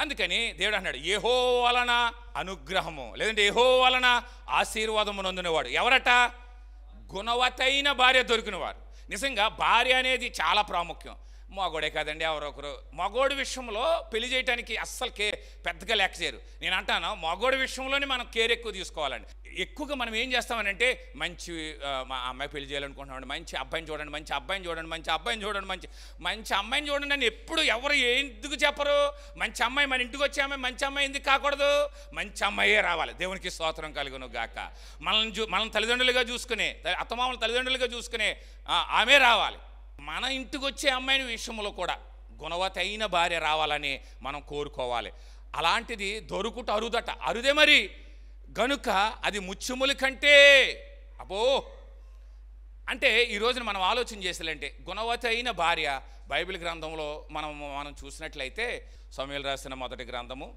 అందుకని దేవుడు అన్నాడు యెహోవా వలన అనుగ్రహము లేదంటే యెహోవా వలన ఆశీర్వాదము నొందినవాడు ఎవరట? గుణవతైన భార్య దొరికినవారు. నిజంగా భార్య అనేది చాలా ప్రాముఖ్యం. మగోడే కాదండి, ఎవరొకరు మగోడి విషయంలో పెళ్లి చేయడానికి అస్సలు పెద్దగా లెక్క చేయరు. నేను అంటాను మగోడి విషయంలోనే మనం కేర్ ఎక్కువ తీసుకోవాలండి. ఎక్కువగా మనం ఏం చేస్తామనంటే మంచి మా అమ్మాయి పెళ్లి చేయాలనుకుంటున్నామండి, మంచి అబ్బాయిని చూడండి, మంచి అబ్బాయిని చూడండి, మంచి అబ్బాయిని చూడండి, మంచి అమ్మాయిని చూడండి అని ఎప్పుడు ఎవరు ఎందుకు చెప్పరు? మంచి అమ్మాయి మన ఇంటికి వచ్చే అమ్మాయి మంచి అమ్మాయి ఎందుకు కాకూడదు? మంచి అమ్మాయే రావాలి. దేవునికి స్తోత్రం కలుగును గాక. మనం తల్లిదండ్రులుగా చూసుకునే అత్తమామల తల్లిదండ్రులుగా చూసుకునే ఆమె రావాలి. మన ఇంటికి వచ్చే అమ్మాయిని విషయంలో కూడా గుణవతైన భార్య రావాలని మనం కోరుకోవాలి. అలాంటిది దొరుకుట అరుదట, అరుదే మరి. గనుక అది ముత్యముల కంటే అబ్బో అంటే ఈ రోజున మనం ఆలోచన చేసేలంటే గుణవతైన భార్య బైబిల్ గ్రంథంలో మనం చూసినట్లయితే సమూయేలు రాసిన మొదటి గ్రంథము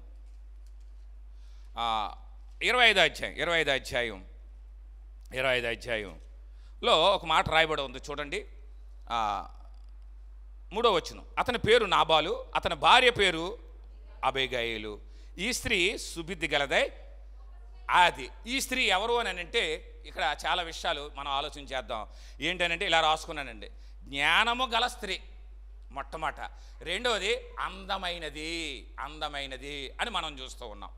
25వ అధ్యాయంలో ఒక మాట రాయబడి ఉంది చూడండి. 3వ వచనం. అతని పేరు నాబాలు, అతని భార్య పేరు అబీగయీలు. ఈ స్త్రీ సుబుద్ధి గలదై అది. ఈ స్త్రీ ఎవరు అని అంటే ఇక్కడ చాలా విషయాలు మనం ఆలోచన చేద్దాం. ఏంటనంటే ఇలా రాసుకున్నానండి. జ్ఞానము గల స్త్రీ మొట్టమొదట, రెండవది అందమైనది అని మనం చూస్తూ ఉన్నాం.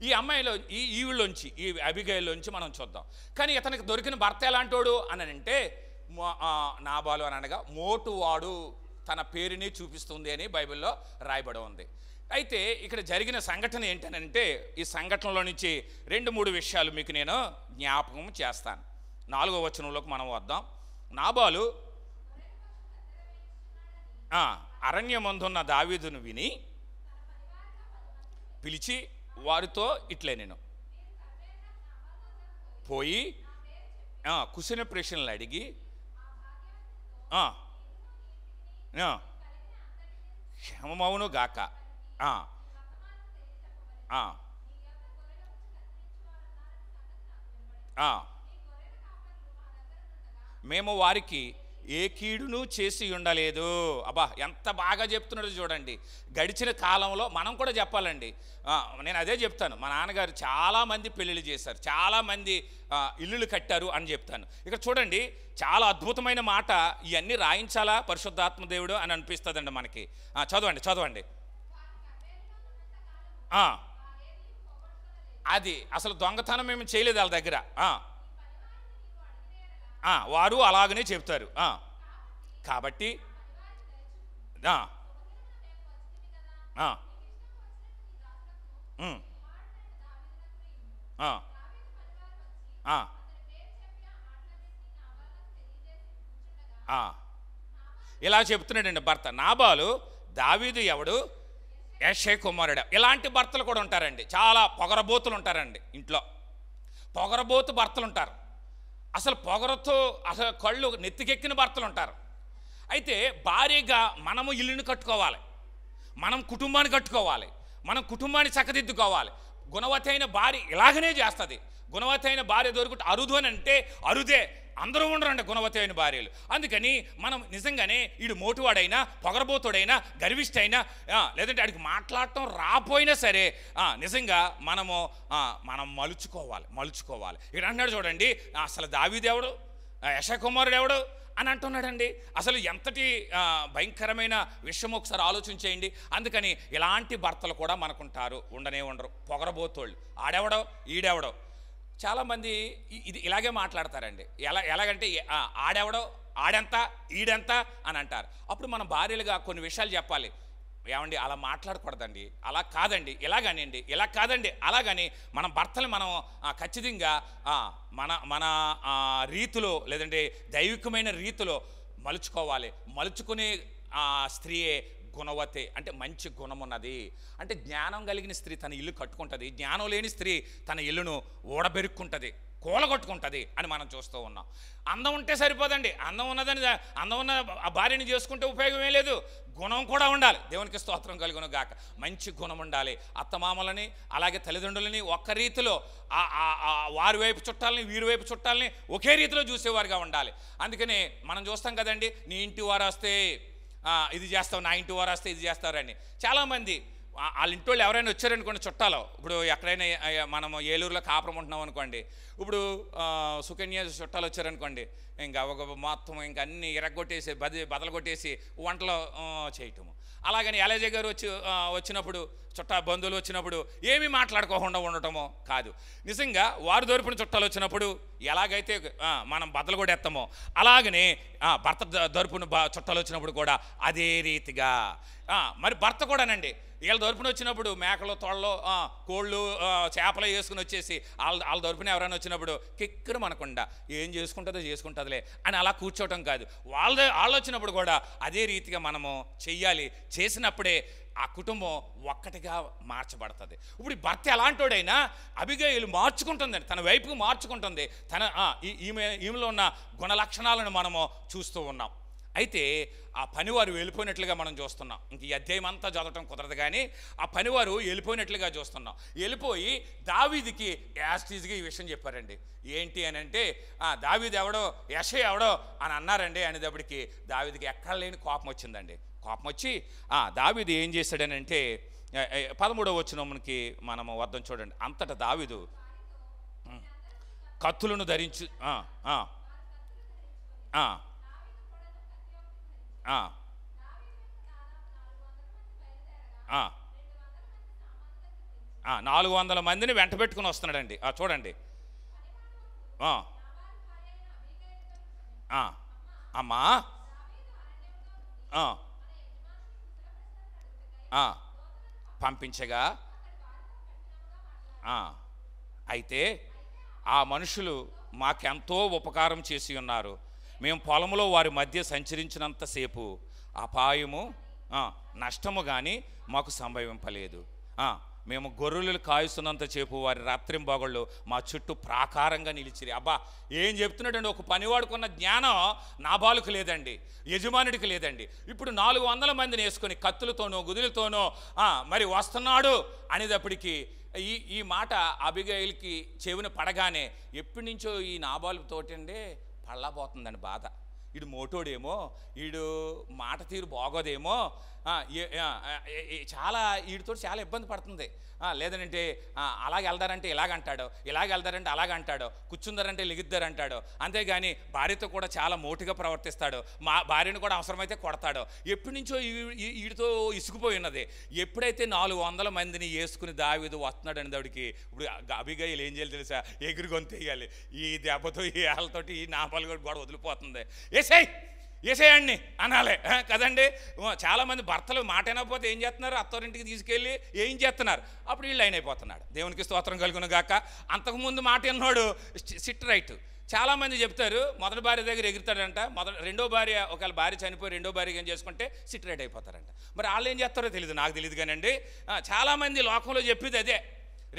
ఈ అమ్మాయిలో ఈవిళ్ళలోంచి ఈ అబీగయీలోంచి మనం చూద్దాం. కానీ ఇతనికి దొరికిన భర్త ఎలాంటోడు అని అంటే నాబాలు అని అనగా మోటువాడు, తన పేరుని చూపిస్తుంది అని బైబిల్లో రాయబడి ఉంది. అయితే ఇక్కడ జరిగిన సంఘటన ఏంటనంటే ఈ సంఘటనలో నుంచి 2-3 విషయాలు మీకు నేను జ్ఞాపకం చేస్తాను. 4వ వచనంలోకి మనం వద్దాం. నాబాలు అరణ్యమందున్న దావీదును విని పిలిచి వారితో ఇట్లే నేను పోయి కుశల ప్రశ్నలు అడిగి క్షేమమవును గాక, మేము వారికి ఏ కీడును చేసి ఉండలేదు. అబ్బా ఎంత బాగా చెప్తున్నాడు చూడండి. గడిచిన కాలంలో మనం కూడా చెప్పాలండి. నేను అదే చెప్తాను. మా నాన్నగారు చాలామంది పెళ్ళిళ్ళు చేశారు, చాలామంది ఇల్లులు కట్టారు అని చెప్తాను. ఇక్కడ చూడండి చాలా అద్భుతమైన మాట. ఇవన్నీ రాయించాలా పరిశుద్ధాత్మ దేవుడు అని అనిపిస్తుందండి మనకి. చదవండి. అది అసలు దొంగతనం మేము చేయలేదు వాళ్ళ దగ్గర. వారు అలాగనే చెప్తారు. కాబట్టి ఇలా చెప్తున్నాడండి భర్త. నాబాలు దావీదు ఎవడు? యెషై కుమారుడు. ఇలాంటి భర్తలు కూడా ఉంటారండి. చాలా పొగరబోతులు ఉంటారండి ఇంట్లో. పొగరబోతు భర్తలు ఉంటారు. అసలు పొగరతో అసలు కళ్ళు నెత్తికెక్కిన భర్తలు ఉంటారు. అయితే భార్యగా మనము ఇల్లుని కట్టుకోవాలి, మనం కుటుంబాన్ని కట్టుకోవాలి, మనం కుటుంబాన్ని చక్కదిద్దుకోవాలి. గుణవతైన భార్య ఇలాగనే చేస్తుంది. గుణవతైన భార్య దొరుకుట అరుదు అని అంటే అరుదే. అందరూ ఉండరండి గుణవతైన భార్యలు. అందుకని మనం నిజంగానే వీడు మోటువాడైనా, పొగరబోతుడైనా, గర్విష్టైనా, లేదంటే వాడికి మాట్లాడటం రాపోయినా సరే నిజంగా మనం మలుచుకోవాలి. ఇక్కడ అన్నాడు చూడండి, అసలు దావీదెవడు, యెషై కుమారుడు ఎవడు అని అంటున్నాడండి. అసలు ఎంతటి భయంకరమైన విషయం ఒకసారి ఆలోచించేయండి. అందుకని ఇలాంటి భర్తలు కూడా మనకుంటారు, ఉండరు. పొగరబోతోళ్ళు, ఆడెవడో ఈడెవడో. చాలామంది ఇది ఇలాగే మాట్లాడతారండి. ఎలాగంటే ఆడెవడో, ఆడెంత, ఈడెంత అని అంటారు. అప్పుడు మన భార్యలుగా కొన్ని విషయాలు చెప్పాలి. ఏమండి అలా మాట్లాడకూడదండి, అలా కాదండి, ఇలాగనండి, ఇలా కాదండి, అలాగని మన భర్తలు మనం ఖచ్చితంగా మన రీతిలో లేదంటే దైవికమైన రీతిలో మలుచుకునే స్త్రీయే గుణవతే. అంటే మంచి గుణం ఉన్నది. అంటే జ్ఞానం కలిగిన స్త్రీ తన ఇల్లు కట్టుకుంటుంది, జ్ఞానం లేని స్త్రీ తన ఇల్లును ఓడబెరుక్కుంటుంది, కూలగొట్టుకుంటుంది అని మనం చూస్తూ ఉన్నాం. అందం ఉంటే సరిపోదండి. అందం ఉన్న ఆ భార్యని చేసుకుంటే ఉపయోగమే లేదు. గుణం కూడా ఉండాలి. దేవునికి స్తోత్రం కలుగును గాక. మంచి గుణం ఉండాలి. అత్తమామలని అలాగే తల్లిదండ్రులని ఒక్క రీతిలో వారి వైపు చుట్టాలని వీరి వైపు చుట్టాలని ఒకే రీతిలో చూసేవారుగా ఉండాలి. అందుకని మనం చూస్తాం కదండి, నీ ఇంటి వారు వస్తే ఇది చేస్తావు, నా ఇంటి వారు వస్తే ఇది చేస్తారని. చాలామంది వాళ్ళ ఇంటి వాళ్ళు ఎవరైనా వచ్చారనుకోండి చుట్టాలో, ఇప్పుడు ఎక్కడైనా మనం ఏలూరులో కాపురం ఉంటున్నాం అనుకోండి, ఇప్పుడు సుకన్య చుట్టాలు వచ్చారనుకోండి, ఇంకా ఒక మొత్తం ఇంకా అన్నీ ఇరగొట్టేసి బదలు కొట్టేసి వంటలు చేయటము. అలాగని ఎలజయ్ గారు వచ్చినప్పుడు బంధువులు వచ్చినప్పుడు ఏమీ మాట్లాడుకోకుండా ఉండటమో కాదు. నిజంగా వారు దొరికిన చుట్టాలు వచ్చినప్పుడు ఎలాగైతే మనం బద్దలు కూడా ఎత్తామో అలాగనే భర్త దొరుపున చుట్టాలు వచ్చినప్పుడు కూడా అదే రీతిగా మరి భర్త కూడానండి వీళ్ళ దొరుపున వచ్చినప్పుడు మేకలు తొళ్ళలో కోళ్ళు చేపలు వేసుకుని వచ్చేసి వాళ్ళ దొరుపున ఎవరైనా వచ్చినప్పుడు కిక్కురు మనకుండా ఏం చేసుకుంటుందిలే అని అలా కూర్చోవటం కాదు. వాళ్ళు వచ్చినప్పుడు కూడా అదే రీతిగా మనము చెయ్యాలి. చేసినప్పుడే ఆ కుటుంబం ఒక్కటిగా మార్చబడుతుంది. ఇప్పుడు భర్త ఎలాంటోడైనా అబిగయీలు మార్చుకుంటుందండి, తన వైపుకు మార్చుకుంటుంది. ఈమెలో ఉన్న గుణ లక్షణాలను మనము చూస్తూ ఉన్నాం. అయితే ఆ పనివారు వెళ్ళిపోయినట్లుగా మనం చూస్తున్నాం. ఇంక ఈ అధ్యాయం అంతా చదవటం కుదరదు, కానీ ఆ పనివారు వెళ్ళిపోయినట్లుగా చూస్తున్నాం. వెళ్ళిపోయి దావీదుకి యాస్టీజ్గా ఈ విషయం చెప్పారండి. ఏంటి అని అంటే దావీదు ఎవడో యెషయా ఎవడో అని అన్నారండి. అనేటప్పటికి దావీదుకి ఎక్కడ లేని కోపం వచ్చిందండి. కోపం వచ్చి దావీదు ఏం చేశాడనంటే 13వ వచనంకి మనము వద్దాం చూడండి. అంతటా దావీదు కత్తులను ధరించు ఆ 400 మందిని వెంట పెట్టుకుని వస్తున్నాడండి. చూడండి. అమ్మా పంపించగా అయితే ఆ మనుషులు మాకెంతో ఉపకారం చేసి ఉన్నారు. మేము పొలంలో వారి మధ్య సంచరించినంతసేపు అపాయము నష్టము కానీ మాకు సంభవింపలేదు. మేము గొర్రెలు కాయుస్తున్నంత సేపు వారి రాత్రింబగళ్ళు మా చుట్టూ ప్రాకారంగా నిలిచిరి. అబ్బా ఏం చెప్తున్నాడండి! ఒక పనివాడుకున్న జ్ఞానం నాబాలుకు లేదండి, యజమానుడికి లేదండి. ఇప్పుడు 400 మందిని వేసుకొని కత్తులతోనో గుదులతోనో మరి వస్తున్నాడు అనేటప్పటికీ ఈ మాట అబిగయీలుకి చెవిన పడగానే ఎప్పటి నుంచో ఈ నాబాలుతోటండి పళ్ళబోతుందండి బాధ. వీడు మోటోడేమో, వీడు మాట తీరు బాగోదేమో, చాలా వీడితో చాలా ఇబ్బంది పడుతుంది. లేదనంటే అలాగ వెళ్దారంటే ఇలాగంటాడు, ఇలాగ వెళ్దారంటే అలాగంటాడు, కూర్చుందారంటే లిగిద్దారంటాడు. అంతేగాని భార్యతో కూడా చాలా మోటుగా ప్రవర్తిస్తాడు. భార్యను కూడా అవసరమైతే కొడతాడు. ఎప్పటి నుంచో వీడితో ఇసుకుపోయి ఉన్నది. ఎప్పుడైతే 400 మందిని వేసుకుని దావీదు వస్తున్నాడు అనేదాడికి ఇప్పుడు అబిగయీలు ఏం చేయాలి తెలుసా? ఎగురు గొంతేయాలి. ఈ దెబ్బతో ఈ ఏళ్ళతోటి ఈ నాపాలు కూడా వదిలిపోతుంది. ఏసేయండి అనాలే కదండి. చాలామంది భర్తలు మాట అయినపోతే ఏం చేస్తున్నారు? అత్తవారింటికి తీసుకెళ్ళి ఏం చేస్తున్నారు? అప్పుడు వీళ్ళు లైన్ అయిపోతున్నాడు. దేవునికి స్తోత్రం కలుగును గాక. అంతకుముందు మాట అన్నాడు సిట్ రైట్. చాలామంది చెప్తారు మొదటి భార్య దగ్గర ఎగురుతాడంట, రెండో భార్య ఒకవేళ భార్య చనిపోయి రెండో భార్య ఏం చేసుకుంటే సిట్ రైట్ అయిపోతారంట. మరి వాళ్ళు ఏం చేస్తారో తెలియదు, నాకు తెలియదు కానండి. చాలామంది లోకంలో చెప్పేది అదే.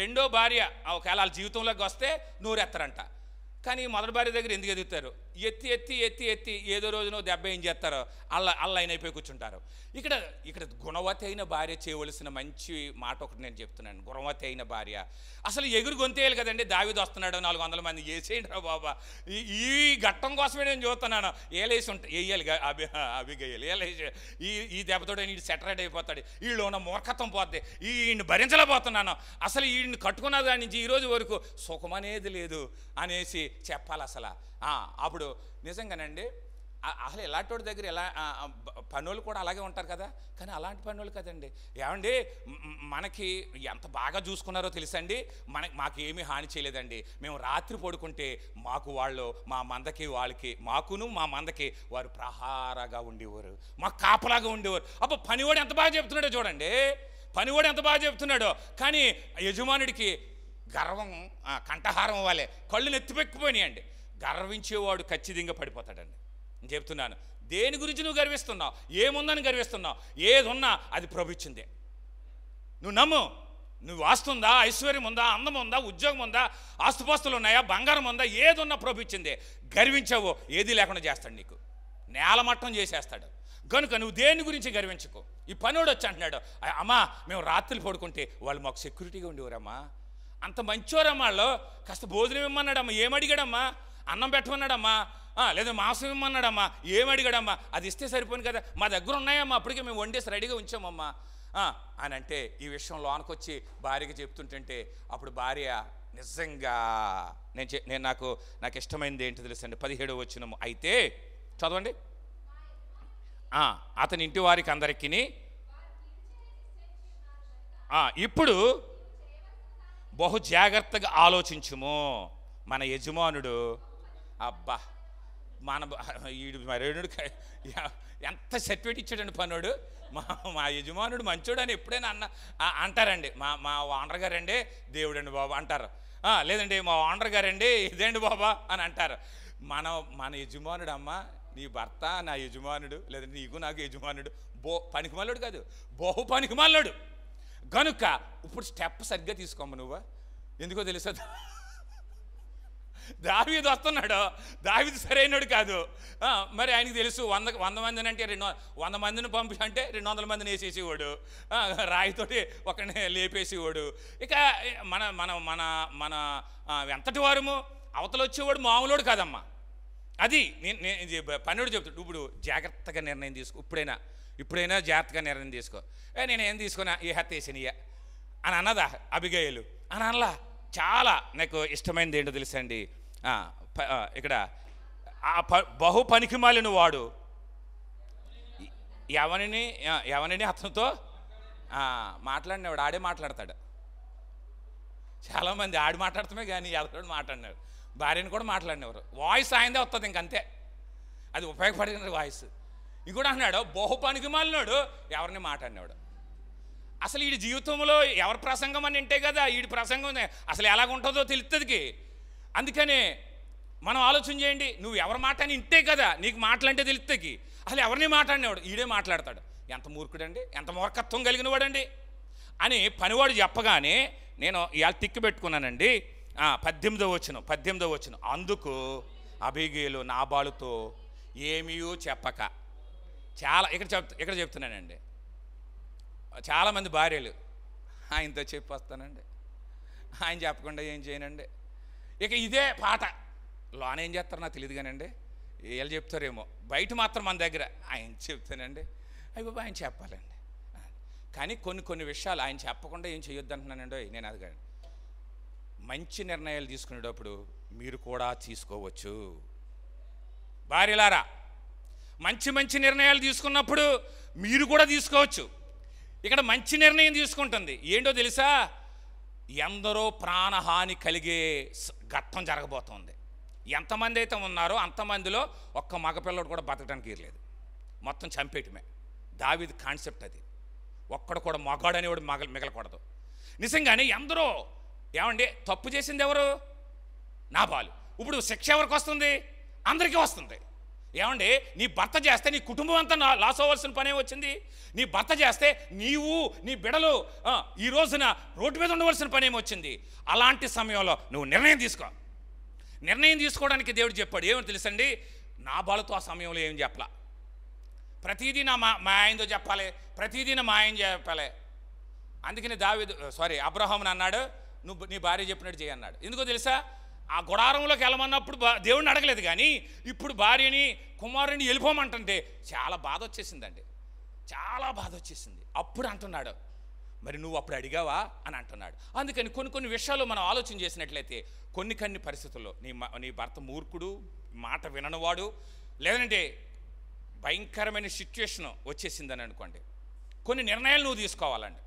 రెండో భార్య ఒకవేళ వాళ్ళ జీవితంలోకి వస్తే నూరెత్తారంట. కానీ మొదటి భార్య దగ్గర ఎందుకు ఎదుగుతారు? ఎత్తి ఎత్తి ఎత్తి ఎత్తి ఏదో రోజునో దెబ్బ ఏం చేస్తారో అల్లైన అయిపోయి కూర్చుంటారు. ఇక్కడ గుణవతి అయిన భార్య చేయవలసిన మంచి మాట ఒకటి నేను చెప్తున్నాను. గుణవతి అయిన భార్య అసలు ఎగురు గొంతేయాలి కదండి. దావీదు వస్తున్నాడు, 400 మంది వేసేయండి రా బాబా. ఈ ఘట్టం కోసమే నేను చూస్తున్నాను. ఏలేసి ఉంటాయి వేయాలి అబిగయీలు ఏలేసి ఈ దెబ్బతోటి వీడు సెటరేట్ అయిపోతాడు, వీళ్ళు ఉన్న మూర్ఖత్వం పోద్ది, వీడిని భరించలేకపోతున్నాను, అసలు వీడిని కట్టుకున్న దాని నుంచి ఈరోజు వరకు సుఖమనేది లేదు అనేసి చెప్పాలి. అసలు అప్పుడు నిజంగానండి అసలు ఎలాంటి దగ్గర ఎలా పనులు కూడా అలాగే ఉంటారు కదా. కానీ అలాంటి పనులు కదండి. ఏమండి మనకి ఎంత బాగా చూసుకున్నారో తెలుసండి. మాకేమీ హాని చేయలేదండి. మేము రాత్రి పడుకుంటే వాళ్ళు మా మందకి వాళ్ళకి మాకును మా మందకి వారు ప్రహారగా ఉండేవారు, మాకు కాపలాగా ఉండేవారు. అబ్బా పనివాడు ఎంత బాగా చెప్తున్నాడో చూడండి, పనివాడు ఎంత బాగా చెప్తున్నాడో. కానీ యజమానుడికి గర్వం కంఠహారం అవ్వాలి, కళ్ళు నెత్తిపెక్కిపోయినాయండి. గర్వించేవాడు ఖచ్చితంగా పడిపోతాడండి. నేను చెప్తున్నాను, దేని గురించి నువ్వు గర్విస్తున్నావు? ఏముందని గర్విస్తున్నావు? ఏది ఉన్నా అది ప్రభు ఇచ్చిందే. నువ్వు నమ్ము. నువ్వు ఆస్తుందా, ఐశ్వర్యం ఉందా, అందం ఉందా, ఉద్యోగం ఉందా, ఆస్తుపాస్తులు ఉన్నాయా, బంగారం ఉందా, ఏది ఉన్నా ప్రభు ఇచ్చిందే. గర్వించావో ఏది లేకుండా చేస్తాడు, నీకు నేలమట్టం చేసేస్తాడు. కనుక నువ్వు దేని గురించి గర్వించకు. ఈ పనుడు వచ్చి అంటున్నాడు, అమ్మా మేము రాత్రులు పడుకుంటే వాళ్ళు మాకు సెక్యూరిటీగా ఉండేవారమ్మా, అంత మంచోరమ్మా, వాళ్ళు కాస్త భోజనం ఇమ్మన్నాడమ్మా, ఏమడిగాడమ్మా, అన్నం పెట్టమన్నాడమ్మా, లేదా మాంసం ఇమ్మన్నాడమ్మా, ఏమడిగాడమ్మా, అది ఇస్తే సరిపోను కదా, మా దగ్గర ఉన్నాయమ్మా, అప్పటికే మేము వండేసి రెడీగా ఉంచామమ్మా, అని అంటే ఈ విషయం లోనకొచ్చి భార్యకి చెప్తుంటే అప్పుడు భార్య నిజంగా నేను నాకు ఇష్టమైనది ఏంటి తెలుసండి, 17వ వచనము. అయితే చదవండి. అతని ఇంటి వారికి అందరికీ ఇప్పుడు బహు జాగ్రత్తగా ఆలోచించుము. మన యజమానుడు అబ్బా ఈడు మరేనుడు ఎంత సర్టిఫికేట్ ఇచ్చాడండి పనుడు. మా యజమానుడు మంచోడు అని ఎప్పుడైనా అంటారండి. మా ఓనర్ గారండి దేవుడండి బాబా అంటారు. లేదండి మా ఓనర్ గారండి ఇదేండి బాబా అని అంటారు. మన యజమానుడు అమ్మ, నీ భర్త నా యజమానుడు, లేదంటే నీకు నాకు యజమానుడు. పనికిమాలోడు కాదు, బహు పనికిమాలోడు. కనుక ఇప్పుడు స్టెప్ సరిగ్గా తీసుకోమ్మ నువ్వు. ఎందుకో తెలుసా, దావీదు వస్తున్నాడు, దావీదు సరైనడు కాదు. మరి ఆయనకి తెలుసు 100 మందిని అంటే 100 మందిని పంపి అంటే 200 మందిని వేసేసేవాడు, రాయితోటి ఒకరిని లేపేసేవాడు. ఇక మన మన మన మన ఎంతటి వారము అవతల వచ్చేవాడు మామూలుడు కాదమ్మా. అది నేను పనుడు చెప్తాడు. ఇప్పుడు జాగ్రత్తగా నిర్ణయం తీసుకో, ఇప్పుడైనా జాగ్రత్తగా నిర్ణయం తీసుకో. నేనేం తీసుకున్నా ఈ హత్య వేసినయ్యా అని అన్నదా అబిగయలు అని అనలా. చాలా నాకు ఇష్టమైనది ఏంటో తెలుసండి, ఇక్కడ బహు పనికిమాలిన వాడు ఎవరిని అతనితో మాట్లాడినవాడు ఆడే మాట్లాడతాడు. చాలామంది ఆడి మాట్లాడతామే కానీ ఎవరు మాట్లాడినాడు, భార్యని కూడా మాట్లాడినవారు. వాయిస్ ఆయనదే వస్తుంది, ఇంకంతే, అది ఉపయోగపడిన వాయిస్. ఇంకోటి అన్నాడు బహు పనికిమాలినాడు ఎవరిని మాట్లాడినాడు. అసలు వీడి జీవితంలో ఎవరి ప్రసంగం అని వింటే కదా వీడి ప్రసంగం అసలు ఎలాగుంటుందో తెలుస్తుంది. అందుకనే మనం ఆలోచన చేయండి, నువ్వు ఎవరి మాట అని వింటే కదా నీకు మాటలంటే తెలుస్తుంది. అసలు ఎవరిని మాట్లాడినవాడు ఈడే మాట్లాడతాడు. ఎంత మూర్ఖుడండి, ఎంత మూర్ఖత్వం కలిగిన వాడండి అని పనివాడు చెప్పగానే నేను ఇవాళ తిక్కి పెట్టుకున్నానండి. 18వ వచనం. అందుకు అబీగయలు నాబాలుతో ఏమీ చెప్పక, చాలా ఇక్కడ చెప్తున్నానండి, చాలామంది భార్యలు ఆయనతో చెప్పి వస్తానండి, ఆయన చెప్పకుండా ఏం చేయనండి. ఇక ఇదే పాట లోన ఏం చేస్తారో నాకు తెలియదు కానండి, వీళ్ళు చెప్తారేమో, బయట మాత్రం మన దగ్గర ఆయన చెప్తానండి, అయ్యి బాబా ఆయన చెప్పాలండి. కానీ కొన్ని విషయాలు ఆయన చెప్పకుండా ఏం చేయొద్దు అంటున్నానండి. నేను అది కాదు, మంచి నిర్ణయాలు తీసుకునేటప్పుడు మీరు కూడా తీసుకోవచ్చు. భార్యలారా, మంచి నిర్ణయాలు తీసుకున్నప్పుడు మీరు కూడా తీసుకోవచ్చు. ఇక్కడ మంచి నిర్ణయం తీసుకుంటుంది ఏంటో తెలుసా, ఎందరో ప్రాణహాని కలిగే ఘట్టం జరగబోతోంది. ఎంతమంది అయితే ఉన్నారో అంతమందిలో ఒక్క మగపిల్లడు కూడా బతకడానికి ఇరలేదు, మొత్తం చంపేయటమే. దావీదు కాన్సెప్ట్ అది. ఒక్కడు కూడా మగాడు అనేవాడు మిగలకూడదు. నిజంగానే ఎందరో ఏమండి తప్పు చేసింది ఎవరు, నాబాలు. ఇప్పుడు శిక్ష ఎవరికి వస్తుంది, అందరికీ వస్తుంది. ఏమండి నీ భర్త చేస్తే నీ కుటుంబం అంతా లాస్ అవ్వాల్సిన పనే వచ్చింది. నీ భర్త చేస్తే నీవు నీ బిడలు ఈ రోజున రోడ్డు మీద ఉండవలసిన పనేమి వచ్చింది. అలాంటి సమయంలో నువ్వు నిర్ణయం తీసుకోవడానికి దేవుడు చెప్పాడు. ఏమని తెలుసండి, నాబాలుతో ఆ సమయంలో ఏం చెప్పాల, ప్రతిదీ మా ఆయనతో చెప్పాలి, ప్రతిదీ మా ఆయన చెప్పాలి. అందుకని అబ్రహాముని అన్నాడు, నువ్వు నీ భార్య చెప్పినట్టు చేయి అన్నాడు. ఎందుకో తెలుసా, ఆ గుడారంలోకి వెళ్ళమన్నప్పుడు దేవుడిని అడగలేదు, కానీ ఇప్పుడు భార్యని కుమారుని వెళ్ళిపోమంటుంటే చాలా బాధ వచ్చేసిందండి, చాలా బాధ వచ్చేసింది. అప్పుడు అంటున్నాడు, మరి నువ్వు అప్పుడు అడిగావా అని అంటున్నాడు. అందుకని కొన్ని విషయాలు మనం ఆలోచన చేసినట్లయితే కొన్ని పరిస్థితుల్లో నీ భర్త మూర్ఖుడు, మాట విననివాడు, లేదంటే భయంకరమైన సిచ్యువేషన్ వచ్చేసిందని అనుకోండి, కొన్ని నిర్ణయాలు నువ్వు తీసుకోవాలండి.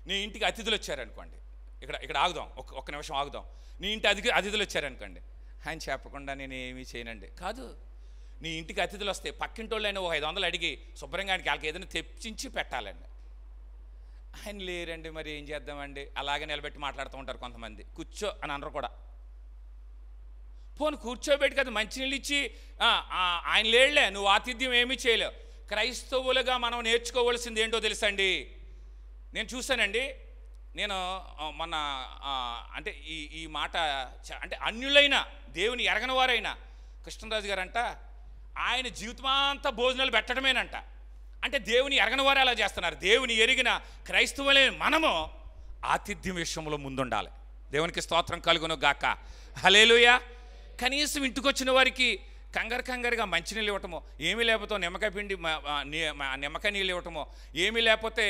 నీ ఇంటికి అతిథులు వచ్చారనుకోండి, ఇక్కడ ఆగుదాం, ఒక్క నిమిషం ఆగుదాం. నీ ఇంటి అతిథులు వచ్చారనుకోండి, ఆయన చెప్పకుండా నేను ఏమీ చేయనండి కాదు. నీ ఇంటికి అతిథులు వస్తే పక్కింటోళ్ళైనా 500 అడిగి శుభ్రంగా వాళ్ళకి ఏదైనా తెప్పించి పెట్టాలండి. ఆయన లేరండి, మరి ఏం చేద్దామండి, అలాగే నిలబెట్టి మాట్లాడుతూ ఉంటారు కొంతమంది. కూర్చో అని అనరు కూడా. పోను కూర్చోబెట్టి కదా మంచినీళ్ళు ఇచ్చి ఆయన లేళ్లే, నువ్వు ఆతిథ్యం ఏమీ చేయలేవు. క్రైస్తవులుగా మనం నేర్చుకోవాల్సింది ఏంటో తెలుసండి. నేను చూశానండి, నేను మొన్న అంటే ఈ మాట అంటే అన్యులైన దేవుని ఎరగని వారైనా కృష్ణరాజు గారంట, ఆయన జీవితమంతా భోజనాలు పెట్టడమేనంట. అంటే దేవుని ఎరగని వారు అలా చేస్తున్నారు. దేవుని ఎరిగిన క్రైస్తవులైన మనము ఆతిథ్యం విషయంలో ముందుండాలి. దేవునికి స్తోత్రం కలుగును గాక. హల్లెలూయా. కనీసం ఇంటికి వచ్చిన వారికి కంగారుగా మంచినీళ్ళు ఇవ్వటమో, ఏమీ లేకపోతే నిమ్మకాయ పిండి నిమ్మకాయ నీళ్ళు ఇవ్వటమో, ఏమీ లేకపోతే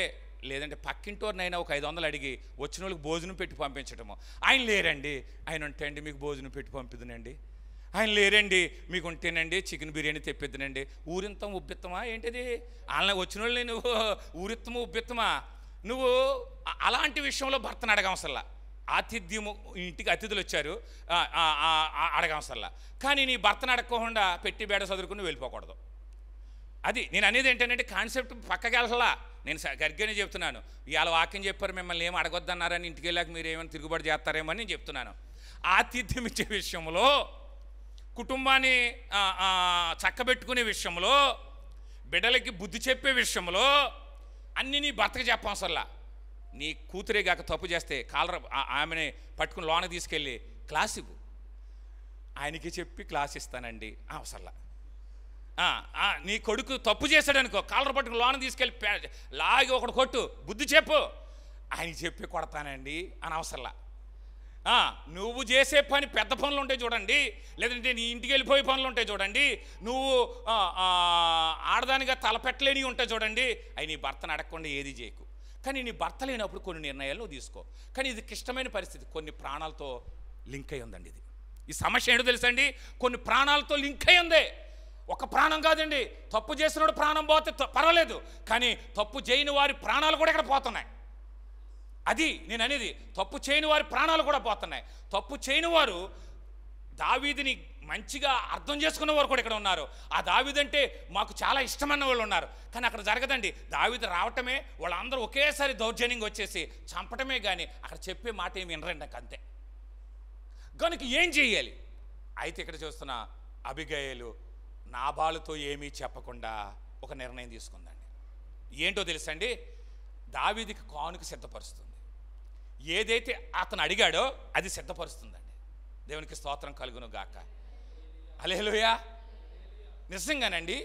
లేదంటే పక్కింటోరినైనా ఒక 500 అడిగి వచ్చిన వాళ్ళకి భోజనం పెట్టి పంపించటము. ఆయన లేరండి, ఆయన ఉంటే అండి మీకు భోజనం పెట్టి పంపిద్దునండి, ఆయన లేరండి మీకు ఉంటేనండి చికెన్ బిర్యానీ తెప్పిద్దునండి. ఊరింతం ఉబ్బిత్తమా ఏంటిది? వాళ్ళని వచ్చిన వాళ్ళని నువ్వు ఊరిత్తమా ఉబ్బిత్తమా? నువ్వు అలాంటి విషయంలో భర్తను అడగవసల్లా. ఆతిథ్యము, ఇంటికి అతిథులు వచ్చారు అడగవసల్లా. కానీ నీ భర్తను అడగకుండా పెట్టి బేడ చదువుకుని వెళ్ళిపోకూడదు. అది నేను అనేది ఏంటంటే కాన్సెప్ట్ పక్కకి వెళ్ళాలా. నేను గర్గనే చెప్తున్నాను. ఇవాళ వాక్యం చెప్పారు మిమ్మల్ని ఏం అడగొద్దన్నారని, ఇంటికి వెళ్ళాక మీరు ఏమైనా తిరుగుబాటు చేస్తారేమో అని నేను చెప్తున్నాను. ఆతిథ్యం ఇచ్చే విషయంలో, కుటుంబాన్ని చక్కబెట్టుకునే విషయంలో, బిడ్డలకి బుద్ధి చెప్పే విషయంలో అన్నీ నీ భర్తకి చెప్పవసరలా. నీ కూతురే కాక తప్పు చేస్తే ఆమెని పట్టుకుని లోన తీసుకెళ్ళి క్లాస్ ఇవ్వు. ఆయనకి చెప్పి క్లాస్ ఇస్తానండి అవసరలా. నీ కొడుకు తప్పు చేశాడనుకో, కాలర్ పట్టుకుని లోన తీసుకెళ్ళి లాగి ఒకటి కొట్టు, బుద్ధి చెప్పు. ఆయన చెప్పి కొడతానండి అని అవసరంలా. నువ్వు చేసే పని పెద్ద పనులు ఉంటాయి చూడండి, లేదంటే నీ ఇంటికి వెళ్ళిపోయే పనులు ఉంటాయి చూడండి, నువ్వు ఆడదానిగా తలపెట్టలేని ఉంటాయి చూడండి, అవి నీ భర్తను అడగకుండా ఏది చేయకు. కానీ నీ భర్త లేనప్పుడు కొన్ని నిర్ణయాలు నువ్వు తీసుకో. కానీ ఇది క్లిష్టమైన పరిస్థితి, కొన్ని ప్రాణాలతో లింక్ అయి ఉందండి. ఈ సమస్య ఏంటో తెలుసండి, కొన్ని ప్రాణాలతో లింక్ అయి ఉంది. ఒక ప్రాణం కాదండి, తప్పు చేసినోడు ప్రాణం పోతే పర్వాలేదు, కానీ తప్పు చేయని వారి ప్రాణాలు కూడా ఇక్కడ పోతున్నాయి. అది నేను అనేది, తప్పు చేయని వారి ప్రాణాలు కూడా పోతున్నాయి. తప్పు చేయని వారు దావీదుని మంచిగా అర్థం చేసుకున్న వారు కూడా ఇక్కడ ఉన్నారు. ఆ దావీదంటే మాకు చాలా ఇష్టమైన వాళ్ళు ఉన్నారు. కానీ అక్కడ జరగదండి. దావీదు రావటమే, వాళ్ళందరూ ఒకేసారి దౌర్జన్యంగా వచ్చేసి చంపటమే, కానీ అక్కడ చెప్పే మాట ఏమి వినరండి నాకు అంతే. కనుక ఏం చెయ్యాలి? అయితే ఇక్కడ చూస్తున్న అబిగయలు నాబాలుతో ఏమీ చెప్పకుండా ఒక నిర్ణయం తీసుకుందండి. ఏంటో తెలుసండి, దావీదుకి కానుక సిద్ధపరుస్తుంది. ఏదైతే అతను అడిగాడో అది సిద్ధపరుస్తుందండి. దేవునికి స్తోత్రం కలుగును గాక. హల్లెలూయా. నిజంగానండి,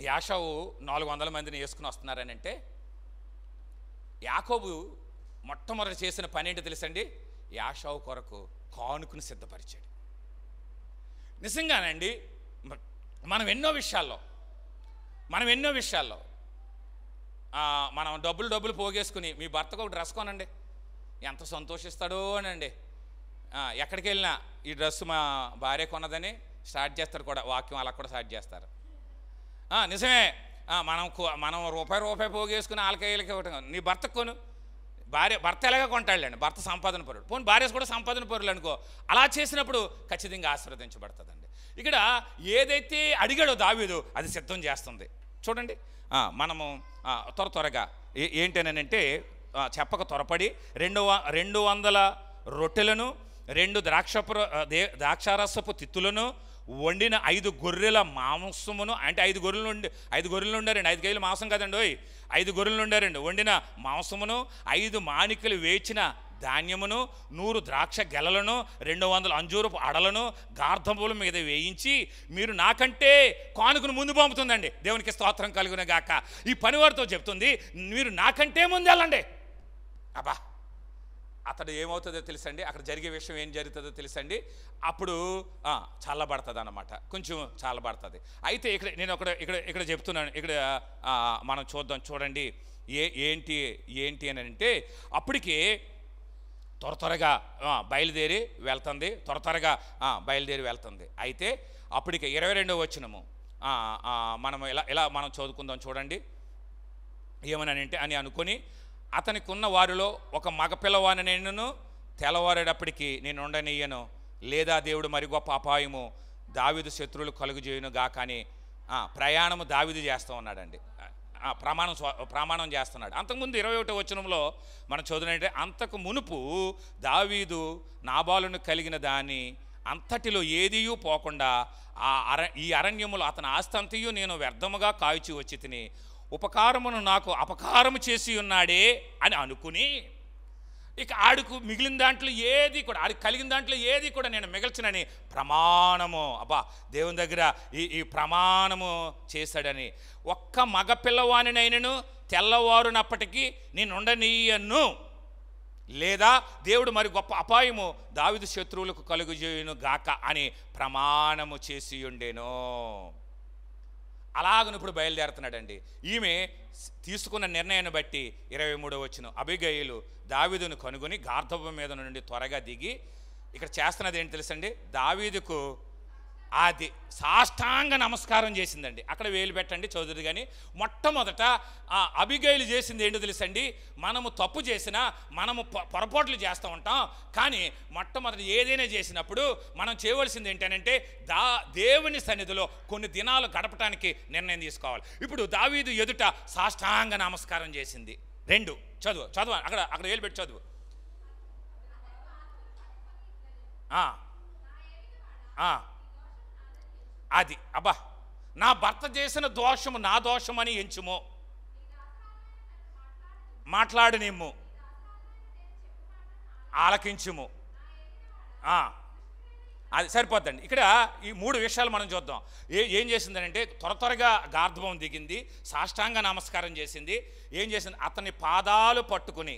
యాషావు 400 మందిని వేసుకుని వస్తున్నారని అంటే, యాకోబు మొట్టమొదటి చేసిన పని ఏంటో తెలుసండి, యాషావు కొరకు కానుకను సిద్ధపరిచాడు. నిజంగానండి, మనం ఎన్నో విషయాల్లో మనం డబ్బులు పోగేసుకుని మీ భర్తకు ఒక డ్రెస్ కొనండి, ఎంత సంతోషిస్తాడో అనండి. ఎక్కడికి వెళ్ళినా ఈ డ్రెస్ మా భార్య కొన్నదని స్టార్ట్ చేస్తారు కూడా, వాక్యం అలా కూడా స్టార్ట్ చేస్తారు. నిజమే, మనం రూపాయి పోగేసుకుని ఆలకాయలకి ఇవ్వటం. నీ భర్తకు కొను. భర్త ఎలాగా కొంటాడులేండి, భర్త సంపాదన పరుడు, పోనీ భార్య కూడా సంపాదన పరులు అనుకో. అలా చేసినప్పుడు ఖచ్చితంగా ఆశీర్వదించబడుతుందండి. ఇక్కడ ఏదైతే అడిగాడో దావీదు అది సిద్ధం చేస్తుంది. చూడండి, మనము త్వరగా ఏంటనంటే చెప్పక త్వరపడి 200 రొట్టెలను, 2 ద్రాక్షారసపు తిత్తులను, వండిన 5 గొర్రెల మాంసమును, అంటే 5 గొర్రెలు ఉండారండి, 5 కేజీల మాంసం కదండి, 5 గొర్రెలు ఉండారండి, వండిన మాంసమును, 5 మానికలు వేచిన ధాన్యమును, 100 ద్రాక్ష గెలలను, 200 అంజూరపు అడలను గార్ధముల మీద వేయించి మీరు నాకంటే కానుకను ముందు పంపుతుందండి. దేవునికి స్తోత్రం కలుగును గాక. ఈ పనివారితో చెప్తుంది, మీరు నాకంటే ముందు వెళ్ళండి. అబ్బా, అతడు ఏమవుతుందో తెలుసండి, అక్కడ జరిగే విషయం ఏం జరుగుతుందో తెలుసండి. అప్పుడు చల్లబడుతుంది అన్నమాట, కొంచెం చల్లబడుతుంది. అయితే నేను ఇక్కడ చెప్తున్నాను, ఇక్కడ మనం చూడండి ఏంటి అని అంటే, అప్పటికి త్వరగా బయలుదేరి వెళ్తుంది. అయితే అప్పటికి 22వ వచనము మనం ఇలా మనం చదువుకుందాం. చూడండి, ఏమనంటే అని అనుకొని, అతనికి ఉన్న వారిలో ఒక మగపిల్లవాని నేను తెల్లవారేటప్పటికి నేను ఉండనియ్యను, లేదా దేవుడు మరి గొప్ప అపాయము దావీదు శత్రువులు కలుగుజేయును గాక అని ప్రయాణము దావీదు చేస్తూ ఉన్నాడండి. ప్రమాణం చేస్తున్నాడు. అంతకుముందు 21వ వచనంలో మనం చదువునంటే, అంతకు మునుపు దావీదు నాబాలును కలిగిన దాన్ని అంతటిలో ఏదియూ పోకుండా ఈ అరణ్యములో అతని ఆస్తంతయు నేను వ్యర్థముగా కాల్చి వచ్చి తిని ఉపకారమును నాకు అపకారము చేసి ఉన్నాడే అని అనుకుని, ఇక ఆడుకు మిగిలిన దాంట్లో ఏది కూడా, ఆడికి కలిగిన దాంట్లో ఏది కూడా నేను మిగల్చనని ప్రమాణము, అబ్బా దేవుని దగ్గర ఈ ప్రమాణము చేశాడని, ఒక్క మగ పిల్లవానినైనను తెల్లవారునప్పటికీ నేను ఉండనీయను, లేదా దేవుడు మరి గొప్ప అపాయము దావీదు శత్రువులకు కలుగుజేయును గాక అని ప్రమాణము చేసి ఉండేను. అలాగను ఇప్పుడు బయలుదేరుతున్నాడండి. ఈమె తీసుకున్న నిర్ణయాన్ని బట్టి 23వ వచనం, అబిగయీలు దావీదును కనుగొని గార్ధబం మీద నుండి త్వరగా దిగి, ఇక్కడ చేస్తున్నది ఏంటి తెలుసండి, దావీదుకు అది సాష్టాంగ నమస్కారం చేసిందండి. అక్కడ వేలు పెట్టండి చదువుదు కానీ, మొట్టమొదట ఆ అబిగయీలు చేసింది ఏంటో తెలుసండి, మనము తప్పు చేసినా మనము పొరపాట్లు చేస్తూ ఉంటాం, కానీ మొట్టమొదటి ఏదైనా చేసినప్పుడు మనం చేయవలసింది ఏంటంటే దేవుని సన్నిధిలో కొన్ని దినాలు గడపడానికి నిర్ణయం తీసుకోవాలి. ఇప్పుడు దావీదు ఎదుట సాష్టాంగ నమస్కారం చేసింది. 2 చదువు అక్కడ వేలు పెట్టి చదువు. అది అబ్బా, నా భర్త చేసిన దోషము నా దోషమని ఎంచుము, మాట్లాడనిమ్ము, ఆలకించుము. అది సరిపోద్దండి. ఇక్కడ ఈ 3 విషయాలు మనం చూద్దాం. ఏం చేసిందనంటే త్వరగా గార్ధబం దిగింది, సాష్టాంగ నమస్కారం చేసింది. ఏం చేసింది, అతని పాదాలు పట్టుకుని,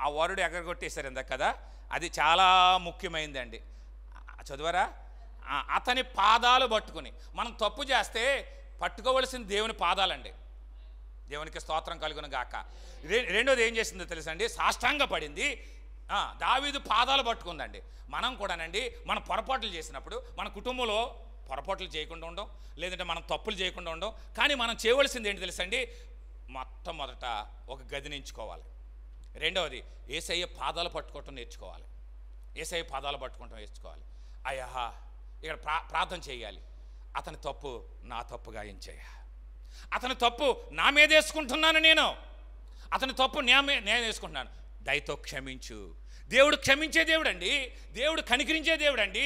ఆ వరుడు ఎగరగొట్టేశారు ఇందాక కదా, అది చాలా ముఖ్యమైనదండి. చదువరా, అతని పాదాలు పట్టుకుని. మనం తప్పు చేస్తే పట్టుకోవలసింది దేవుని పాదాలండి. దేవునికి స్తోత్రం కలుగును గాక. రెండోది ఏం చేసిందో తెలుసండి, సాష్టాంగ పడింది, దావీదు పాదాలు పట్టుకుందండి. మనం కూడానండి మన పొరపాట్లు చేసినప్పుడు మన కుటుంబంలో పొరపాట్లు చేయకుండా ఉండం, లేదంటే మనం తప్పులు చేయకుండా ఉండం, కానీ మనం చేయవలసింది ఏంటి తెలుసండి, మొట్టమొదట ఒక గదిని ఎంచుకోవాలి. రెండవది యేసయ్య పాదాలు పట్టుకోవటం నేర్చుకోవాలి. యేసయ్య పాదాలు పట్టుకోవటం నేర్చుకోవాలి. అయ్యా ఇక్కడ ప్రార్థన చేయాలి, అతని తప్పు నా తప్పుగా ఏం చేయ, అతని తప్పు నా మీద వేసుకుంటున్నాను, అతని తప్పు నేను వేసుకుంటున్నాను, దయతో క్షమించు. దేవుడు క్షమించే దేవుడు అండి, దేవుడు కనికరించే దేవుడు అండి,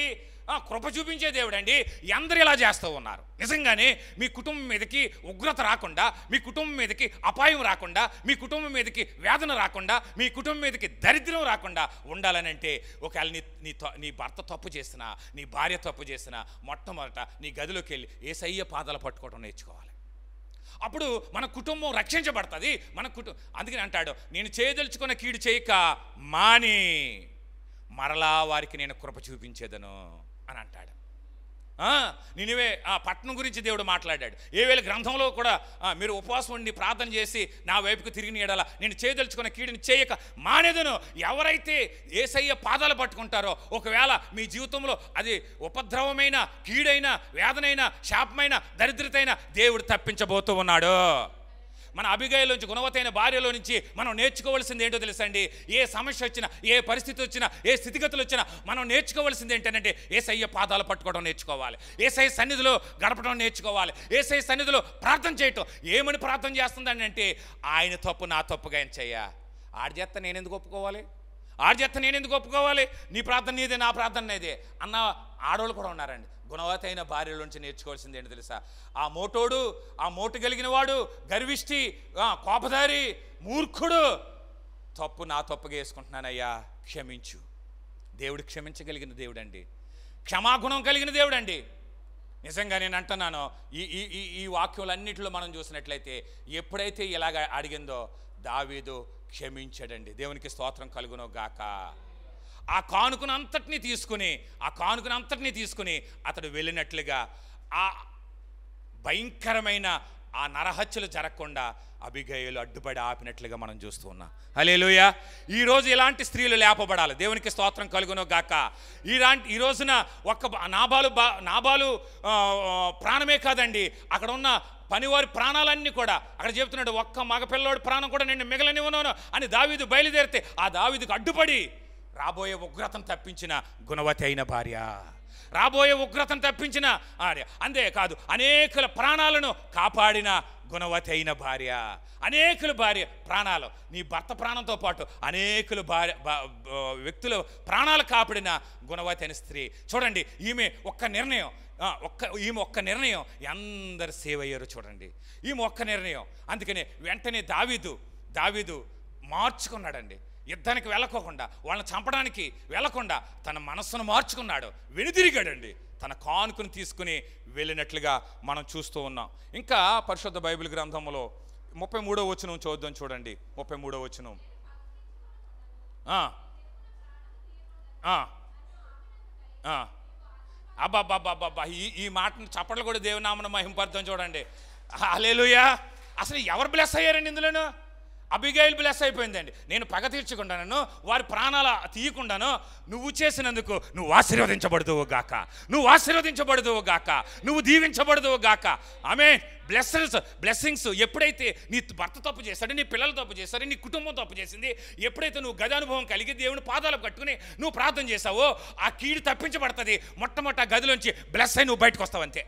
కృప చూపించే దేవుడు అండి. అందరూ ఇలా చేస్తూ ఉన్నారు. నిజంగానే మీ కుటుంబం మీదకి ఉగ్రత రాకుండా, మీ కుటుంబం మీదకి అపాయం రాకుండా, మీ కుటుంబం మీదకి వేదన రాకుండా, మీ కుటుంబం మీదకి దరిద్రం రాకుండా ఉండాలని అంటే, ఒకవేళ నీ భర్త తప్పు చేసినా, నీ భార్య తప్పు చేసినా, మొట్టమొదట నీ గదిలోకి వెళ్ళి యేసయ్య పాదాలు పట్టుకోవడం నేర్చుకోవాలి. అప్పుడు మన కుటుంబం రక్షించబడుతుంది. అందుకని అంటాడు, నేను చేయదలుచుకున్న కీడు చేయక మాని మరలా వారికి నేను కృప చూపించేదను అని అంటాడు. నినివే పట్టణం గురించి దేవుడు మాట్లాడాడు. ఏవేళ గ్రంథంలో కూడా మీరు ఉపవాసం ఉండి ప్రార్థన చేసి నా వైపుకు తిరిగిన ఎడల నేను చేయదలుచుకున్న కీడుని చేయక మానేదను. ఎవరైతే యేసయ్య పాదాలు పట్టుకుంటారో, ఒకవేళ మీ జీవితంలో అది ఉపద్రవమైన, కీడైన, వేదనైన, శాపమైన, దరిద్రతైన దేవుడు తప్పించబోతూ ఉన్నాడు. మన అబిగయీలు నుంచి, గుణవతైన భార్యలో నుంచి మనం నేర్చుకోవాల్సింది ఏంటో తెలుసండి, ఏ సమస్య వచ్చినా, ఏ పరిస్థితి వచ్చినా, ఏ స్థితిగతులు వచ్చినా మనం నేర్చుకోవాల్సింది ఏంటంటే యేసయ్య పాదాలు పట్టుకోవడం నేర్చుకోవాలి, యేసయ్య సన్నిధిలో గడపడం నేర్చుకోవాలి, యేసయ్య సన్నిధిలో ప్రార్థన చేయటం. ఏమని ప్రార్థన చేస్తుందని అంటే, ఆయన తప్పు నా తప్పుగా ఏం చెయ్య, ఆడి చేత నేను ఎందుకు ఒప్పుకోవాలి, ఆడి చేత నేను ఎందుకు ఒప్పుకోవాలి, నీ ప్రార్థన నీదే, నా ప్రార్థన నీదే అన్న ఆడవాళ్ళు కూడా ఉన్నారండి. గుణవతైన భార్యల నుంచి నేర్చుకోవాల్సింది ఏంటి తెలుసా, ఆ మోటు కలిగిన వాడు, గర్విష్టి, కోపదారి, మూర్ఖుడు తప్పు నా తప్పుగా వేసుకుంటున్నానయ్యా, క్షమించు. దేవుడు క్షమించగలిగిన దేవుడు అండి, క్షమాగుణం కలిగిన దేవుడు అండి. నిజంగా నేను అంటున్నాను, ఈ వాక్యాలన్నింటిలో మనం చూసినట్లయితే ఎప్పుడైతే ఇలాగ అడిగిందో దావీదు క్షమించాడండి. దేవునికి స్తోత్రం కలుగును గాక. ఆ కానుకనంతటినీ తీసుకుని అతడు వెళ్ళినట్లుగా ఆ భయంకరమైన ఆ నరహత్యలు జరగకుండా అబిగయీలు అడ్డుపడి ఆపినట్లుగా మనం చూస్తూ ఉన్నాం. హల్లెలూయా. ఈరోజు ఇలాంటి స్త్రీలు లేపబడాలి. దేవునికి స్తోత్రం కలుగును గాక. ఈ రోజున ఒక్క నాబాలు ప్రాణమే కాదండి, అక్కడ ఉన్న పనివారి ప్రాణాలన్నీ కూడా, అక్కడ చెప్తున్నాడు, ఒక్క మగపిల్లోడి ప్రాణం కూడా నేను మిగలనివ్వను అని దావీదు బయలుదేరితే, ఆ దావీదుకు అడ్డుపడి రాబోయే ఉగ్రతను తప్పించిన గుణవతి అయిన భార్య, రాబోయే ఉగ్రతను తప్పించిన భార్య, అంతేకాదు అనేకుల ప్రాణాలను కాపాడిన గుణవతి అయిన భార్య. అనేకుల భార్య ప్రాణాలు, నీ భర్త ప్రాణంతో పాటు అనేకుల వ్యక్తుల ప్రాణాలు కాపాడిన గుణవతి అయిన స్త్రీ. చూడండి, ఈమె ఒక్క నిర్ణయం అందరు సేవ్ అయ్యారు. చూడండి, ఈమె ఒక్క నిర్ణయం. అందుకనే వెంటనే దావీదు మార్చుకున్నాడండి. యుద్ధానికి వెళ్ళకోకుండా, వాళ్ళని చంపడానికి వెళ్ళకుండా తన మనస్సును మార్చుకున్నాడు, వెనుదిరిగాడండి, తన కానుకను తీసుకుని వెళ్ళినట్లుగా మనం చూస్తూ ఉన్నాం. ఇంకా పరిశుద్ధ బైబిల్ గ్రంథంలో 33వ వచనం చూద్దాం. చూడండి, 33వ వచనం. అబ్బాబ్బాబ్బాబ్బా, ఈ మాటను చప్పట్లు కూడా దేవుని నామమున మహింపర్థం చూడండి. హల్లెలూయా. అసలు ఎవరు బ్లెస్ అయ్యారండి ఇందులోనూ? అబిగైల్ బ్లెస్ అయిపోయిందండి. నేను పగ తీర్చకుండాను, వారి ప్రాణాలు తీయకుండాను, నువ్వు చేసినందుకు నువ్వు ఆశీర్వదించబడుదువు గాక, నువ్వు ఆశీర్వదించబడుదువు గాక, నువ్వు దీవించబడుదువు గాక. ఆమేన్. బ్లెస్సింగ్స్ ఎప్పుడైతే నీ భర్త తప్పు చేశాడు, నీ పిల్లలు తప్పు చేశారు, నీ కుటుంబం తప్పు చేసింది, ఎప్పుడైతే నువ్వు గది అనుభవం కలిగి దేవుని పాదాలు కట్టుకుని నువ్వు ప్రార్థన చేసావో ఆ కీడు తప్పించబడుతుంది. మొట్టమొదట ఆ గదిలోంచి బ్లెస్ అయి నువ్వు బయటకు వస్తావు అంతే.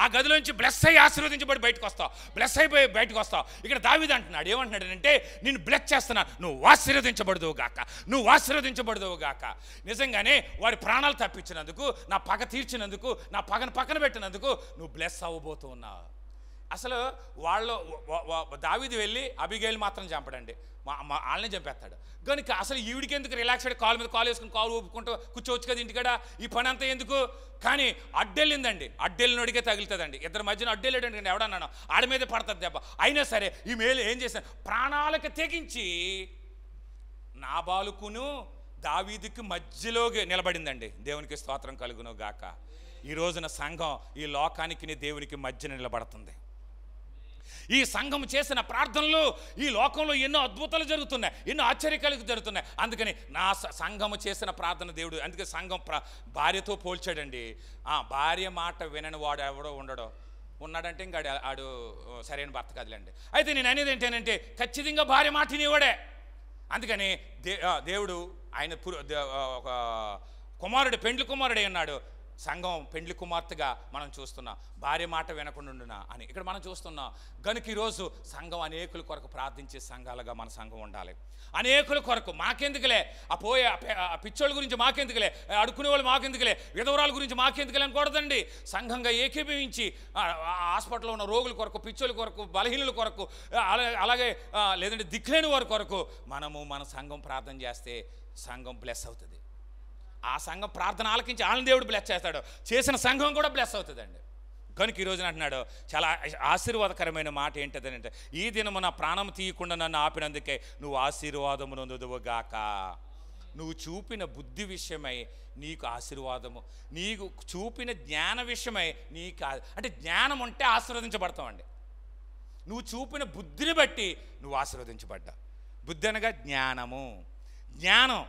ఆ గదిలోంచి బ్లెస్ అయ్యి ఆశీర్వదించబడి బయటకు వస్తావు, బ్లెస్ అయిపోయి బయటకు వస్తావు. ఇక్కడ దావీదు అంటున్నాడు, ఏమంటున్నాడు అంటే, నేను బ్లెస్ చేస్తున్నా, నువ్వు ఆశీర్వదించబడదువు గాక, నువ్వు ఆశీర్వదించబడదువు గాక. నిజంగానే వారి ప్రాణాలు తప్పించినందుకు, నా పగ తీర్చినందుకు, నా పగను పక్కన పెట్టినందుకు నువ్వు బ్లెస్ అవ్వబోతూ ఉన్నావు. అసలు వాళ్ళు దావీదు వెళ్ళి అబిగైల్ మాత్రం చంపడండి, వాళ్ళని చంపేస్తాడు. కనుక అసలు ఈవిడికి ఎందుకు రిలాక్స్డ్, కాలు మీద కాలు వేసుకుని కాలు ఊపుకుంటూ కూర్చోవచ్చు కదా ఇంటికాడ, ఈ పని అంతా ఎందుకు? కానీ అడ్డెళ్ళిందండి, అడ్డెళ్ళినోడికే తగులుతుందండి. ఇద్దరి మధ్యన అడ్డెళ్ళాడండి, ఎవడన్నాను ఆడి మీద పడుతుంది దెబ్బ. అయినా సరే ఈ మేలు ఏం చేశాను, ప్రాణాలకు తెగించి నాబాలుకును దావీదుకి మధ్యలోకి నిలబడిందండి. దేవునికి స్తోత్రం కలుగును గాక. ఈ రోజున సంఘం ఈ లోకానికి దేవునికి మధ్యన నిలబడుతుంది. ఈ సంఘం చేసిన ప్రార్థనలు ఈ లోకంలో ఎన్నో అద్భుతాలు జరుగుతున్నాయి, ఎన్నో ఆశ్చర్యకాలు జరుగుతున్నాయి. అందుకని నా సంఘము చేసిన ప్రార్థన దేవుడు, అందుకే సంఘం భార్యతో పోల్చాడండి. భార్య మాట వినని వాడు ఎవడో ఉన్నాడంటే ఇంకా ఆడు సరైన భర్త కాదులేండి. అయితే నేను అనేది ఏంటంటే, ఖచ్చితంగా భార్య మాట వినేవాడే. అందుకని దేవుడు ఆయన ఒక కుమారుడు, పెండ్లి కుమారుడే ఉన్నాడు. సంఘం పెండ్లి కుమార్తెగా మనం చూస్తున్నాం, భార్య మాట వినకుండా అని ఇక్కడ మనం చూస్తున్నాం. కనుక ఈరోజు సంఘం అనేకుల కొరకు ప్రార్థించే సంఘాలుగా మన సంఘం ఉండాలి. అనేకుల కొరకు మాకెందుకులే, పిచ్చోళ్ళ గురించి మాకెందుకులే, అడుక్కునే వాళ్ళు మాకెందుకులే, విధవరాల గురించి మాకెందుకులే అనకూడదండి. సంఘంగా ఏకీభవించి హాస్పిటల్లో ఉన్న రోగుల కొరకు, పిచ్చోళ్ళ కొరకు, బలహీనుల కొరకు, అలాగే లేదంటే దిక్కులేని వారి కొరకు మన సంఘం ప్రార్థన చేస్తే సంఘం బ్లెస్ అవుతుంది. ఆ సంఘం ప్రార్థన ఆలకించి వాళ్ళని దేవుడు బ్లెస్ చేస్తాడు, చేసిన సంఘం కూడా బ్లెస్ అవుతుందండి. కనుక ఈరోజున అంటున్నాడు చాలా ఆశీర్వాదకరమైన మాట ఏంటంటే, ఈ దినము నా ప్రాణం తీయకుండా నన్ను ఆపినందుకే నువ్వు ఆశీర్వాదము నొందుదువుగాక. నువ్వు చూపిన బుద్ధి విషయమై నీకు ఆశీర్వాదము, నీకు చూపిన జ్ఞాన విషయమై నీకు, అంటే జ్ఞానం ఉంటే ఆశీర్వదించబడతామండి. నువ్వు చూపిన బుద్ధిని బట్టి నువ్వు ఆశీర్వదించబడ్డా. బుద్ధి అనగా జ్ఞానము. జ్ఞానం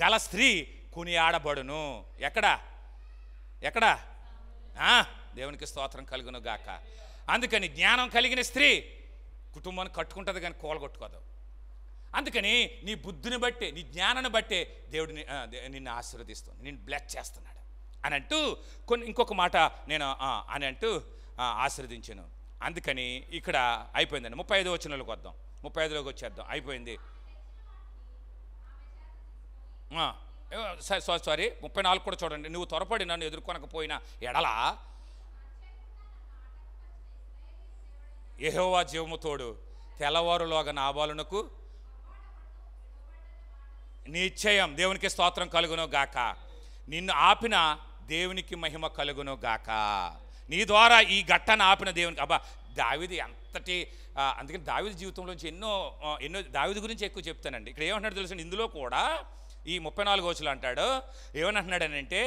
గల స్త్రీ కొనియాడబడును. ఎక్కడ దేవునికి స్తోత్రం కలుగును గాక. అందుకని జ్ఞానం కలిగిన స్త్రీ కుటుంబాన్ని కట్టుకుంటుంది కానీ కూలగొట్టుకోదు. అందుకని నీ బుద్ధిని బట్టి, నీ జ్ఞానాన్ని బట్టే దేవుడు నిన్ను ఆశీర్వదిస్తుంది, నిన్ను బ్లెస్ చేస్తున్నాడు అని అంటూ ఇంకొక మాట నేను అని అంటూ ఆశీర్వదించాను. అందుకని ఇక్కడ అయిపోయిందండి. 35వ వచనంలోకి వద్దాం, 35లోకి వచ్చేద్దాం. అయిపోయింది. సారీ 34 కూడా చూడండి. నువ్వు త్వరపడి నన్ను ఎదుర్కొనకపోయినా ఎడలా యెహోవా జీవము తోడు, తెల్లవారులోగా నాబాలునకు నిశ్చయం. దేవునికి స్తోత్రం కలుగును గాక. నిన్ను ఆపిన దేవునికి మహిమ కలుగును గాక. నీ ద్వారా ఈ ఘట్టను ఆపిన దేవునికి. దావీదు ఎంతటి, అందుకని దావీదు జీవితంలోంచి ఎన్నో దావీదు గురించి ఎక్కువ చెప్తానండి. ఇక్కడ ఏమంటున్నాడు తెలుసు, ఇందులో కూడా ఈ 34వ వచనంలో అంటాడు, ఏమనంటున్నాడనంటే,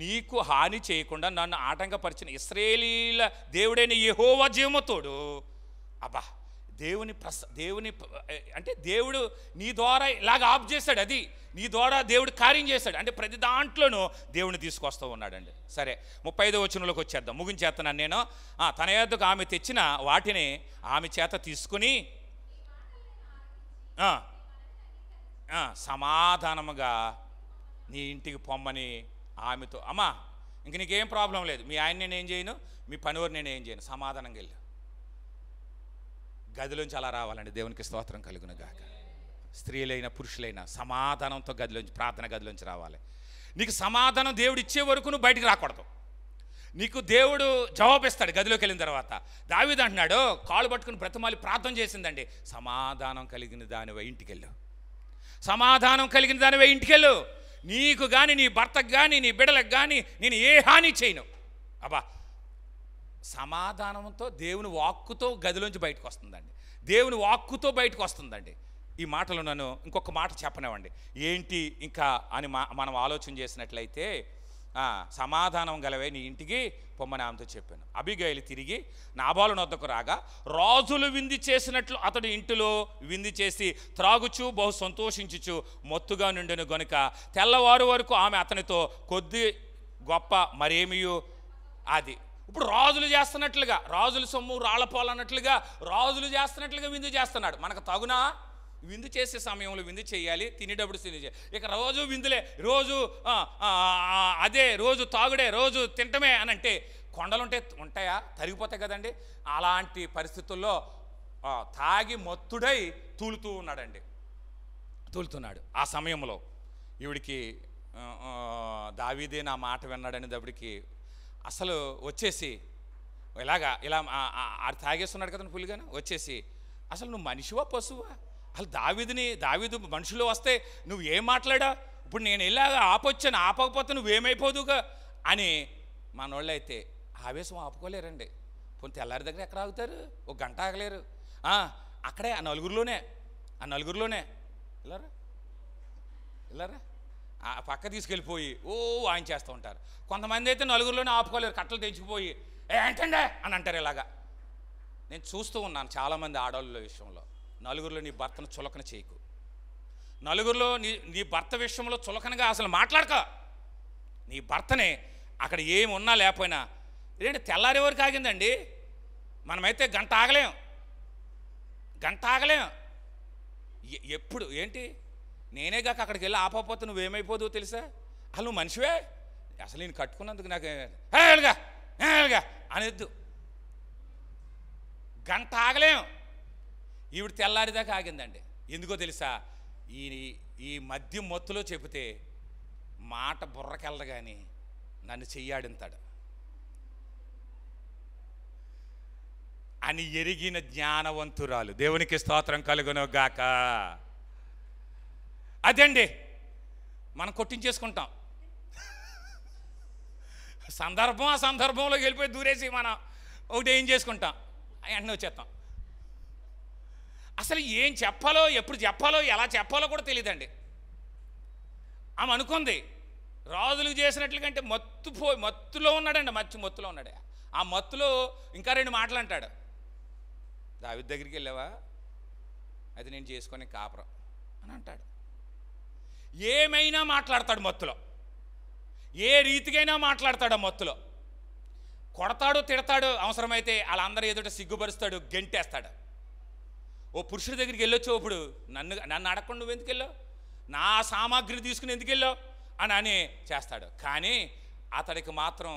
నీకు హాని చేయకుండా నన్ను ఆటంకపరిచిన ఇశ్రాయేలీల దేవుడైన యెహోవా జీవము తోడు. దేవుని అంటే దేవుడు నీ ద్వారా ఇలాగ ఆఫ్ చేశాడు, అది నీ ద్వారా దేవుడు కార్యం చేశాడు. అంటే ప్రతి దాంట్లోనూ దేవుని తీసుకొస్తూ ఉన్నాడండి. సరే 35వ వచనంలోకి వచ్చేద్దాం, ముగించేస్తున్నాను నేను. తన యొద్దకు ఆమె తెచ్చిన వాటిని ఆమె చేత తీసుకుని సమాధానముగా నీ ఇంటికి పొమ్మని ఆమెతో, అమ్మా ఇంక నీకేం ప్రాబ్లం లేదు, మీ ఆయన నేను ఏం చేయను, మీ పనివారు నేను ఏం చేయను, సమాధానంగా వెళ్ళు. గదిలోంచి అలా రావాలండి. దేవునికి స్తోత్రం కలుగును గాక. స్త్రీలైన పురుషులైన సమాధానంతో గదిలోంచి, ప్రార్థన గదిలోంచి రావాలి. నీకు సమాధానం దేవుడు ఇచ్చే వరకు నువ్వు బయటికి రాకూడదు. నీకు దేవుడు జవాబిస్తాడు గదిలోకి వెళ్ళిన తర్వాత. దావీదు అంటున్నాడు, కాళ్ళు పట్టుకుని బ్రతిమాలి ప్రార్థన చేసిందండి, సమాధానం కలిగిన దానివై ఇంటికెళ్ళు, సమాధానం కలిగిన దానివై ఇంటికెళ్ళు. నీకు కానీ, నీ భర్తకు కానీ, నీ బిడ్డలకు కానీ నేను ఏ హాని చేయను. సమాధానంతో దేవుని వాక్కుతో గదిలోంచి బయటకు వస్తుందండి, దేవుని వాక్కుతో బయటకు వస్తుందండి. ఈ మాటలు నన్ను ఇంకొక మాట చెప్పనివ్వండి. ఏంటి ఇంకా అని మనం ఆలోచన చేసినట్లయితే, సమాధానం గలవే నీ ఇంటికి పొమ్మని ఆమెతో చెప్పాను. అబిగైలు తిరిగి నాబాలు నొద్దకు రాగా రాజులు విందు చేసినట్లు అతడు ఇంటిలో విందు చేసి త్రాగుచు బహు సంతోషించుచు మొత్తుగా నుండెను గనుక తెల్లవారు వరకు ఆమె అతనితో కొద్ది గొప్ప మరేమియో అది. ఇప్పుడు రాజులు చేస్తున్నట్లుగా, రాజుల సొమ్ము రాళ్ళపోలన్నట్లుగా రాజులు చేస్తున్నట్లుగా విందు చేస్తున్నాడు. మనకు తగునా? విందు చేసే సమయంలో విందు చేయాలి, తినేటప్పుడు విందు చేయాలి. ఇక రోజు విందులే, రోజు అదే, రోజు తాగుడే, రోజు తింటమే అని అంటే కొండలుంటే ఉంటాయా? తరిగిపోతాయి కదండి. అలాంటి పరిస్థితుల్లో తాగి మొత్తుడై తూలుతున్నాడు. ఆ సమయంలో ఈవిడికి దావీదే నా మాట విన్నాడనేటప్పటికి అసలు వచ్చేసి ఇలా తాగేస్తున్నాడు కదండి ఫుల్గాను. వచ్చేసి అసలు నువ్వు మనిషివా పశువా? అసలు దావీదు మనుషులు వస్తే నువ్వు ఏం మాట్లాడా? ఇప్పుడు నేను ఇలాగా ఆపొచ్చాను, ఆపకపోతే నువ్వేమైపోదుగా అని మనోళ్ళు అయితే ఆవేశం ఆపుకోలేరండి. పోనీ తెల్లారి దగ్గర ఎక్కడ ఆగుతారు? ఒక గంట ఆగలేరు. అక్కడే ఆ నలుగురిలోనే ఇలారా ఆ పక్క తీసుకెళ్ళిపోయి ఆయన చేస్తూ ఉంటారు. కొంతమంది అయితే నలుగురిలోనే ఆపుకోలేరు, కట్టలు తెంచిపోయి ఏంటండే అని అంటారు. ఇలాగా నేను చూస్తూ ఉన్నాను చాలామంది ఆడవాళ్ళ విషయంలో. నలుగురిలో నీ భర్తను చులకన చేయకు. నలుగురిలో నీ భర్త విషయంలో చులకనగా అసలు మాట్లాడక. నీ భర్తనే అక్కడ ఏమి ఉన్నా లేకపోయినా ఏంటి తెల్లారి వరకు ఆగిందండి. మనమైతే గంట ఆగలేం. ఎప్పుడు ఏంటి నేనే కాక అక్కడికి వెళ్ళి ఆపకపోతే నువ్వేమైపోదు తెలుసా? అసలు నువ్వు మనిషివే, అసలు నేను కట్టుకున్నందుకు నాకు ఏలుగా అనేద్దు. గంట ఆగలేం. ఈవిడ తెల్లారిదాకా ఆగిందండి. ఎందుకో తెలుసా? ఈ మద్యం మొత్తులో చెబితే మాట బుర్రకెళ్ళదు కానీ నన్ను చెయ్యాడింతాడు అని ఎరిగిన జ్ఞానవంతురాలు. దేవునికి స్తోత్రం కలుగును గాక. అదండి మనం కొట్టించేసుకుంటాం. ఆ సందర్భంలోకి వెళ్ళిపోయి దూరేసి మనం ఒకటి ఏం చేసుకుంటాం, వెంటనే వచ్చేస్తాం. అసలు ఏం చెప్పాలో, ఎప్పుడు చెప్పాలో, ఎలా చెప్పాలో కూడా తెలియదండి. ఆమె అనుకుంది రాజులకు చేసినట్లు కంటే మత్తులో ఉన్నాడండి. మత్తులో ఉన్నాడు. ఆ మత్తులో ఇంకా 2 మాటలు అంటాడు. దావీదు దగ్గరికి వెళ్ళావా? అది నేను చేసుకొని కాపురం అని అంటాడు. ఏమైనా మాట్లాడతాడు మత్తులో, ఏ రీతికైనా మాట్లాడతాడు. ఆ మత్తులో కొడతాడు, తిడతాడు, అవసరమైతే వాళ్ళందరూ ఎదుట సిగ్గుపరుస్తాడు, గెంటేస్తాడు. ఓ పురుషుడి దగ్గరికి వెళ్ళొచ్చు, ఇప్పుడు నన్ను అడగకుండా నువ్వు ఎందుకు వెళ్ళావు, నా సామాగ్రిని తీసుకుని ఎందుకు వెళ్ళావు అని చేస్తాడు. కానీ అతడికి మాత్రం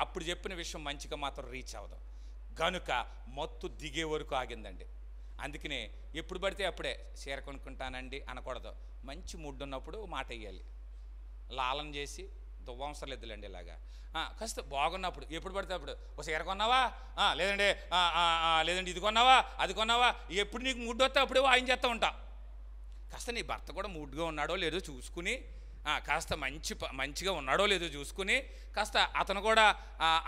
అప్పుడు చెప్పిన విషయం మంచిగా మాత్రం రీచ్ అవ్వదు కనుక మత్తు దిగే వరకు ఆగిందండి. అందుకనే ఎప్పుడు పడితే అప్పుడే చీర కొనుక్కుంటానండి అనకూడదు. మంచి మూడ్ ఉన్నప్పుడు మాట వేయాలి, లాలన చేసి దువ్వంసరం లేదులేండి. ఇలాగా కాస్త బాగున్నప్పుడు ఎప్పుడు పడితే అప్పుడు ఒక చీర కొన్నావా, లేదండి ఇది కొన్నావా, అది కొన్నావా, ఎప్పుడు నీకు మూడ్ వస్తే అప్పుడే ఆయన చేస్తూ ఉంటా. కాస్త నీ భర్త కూడా మూడ్గా ఉన్నాడో లేదో చూసుకుని, కాస్త మంచిగా ఉన్నాడో లేదో చూసుకుని, కాస్త అతను కూడా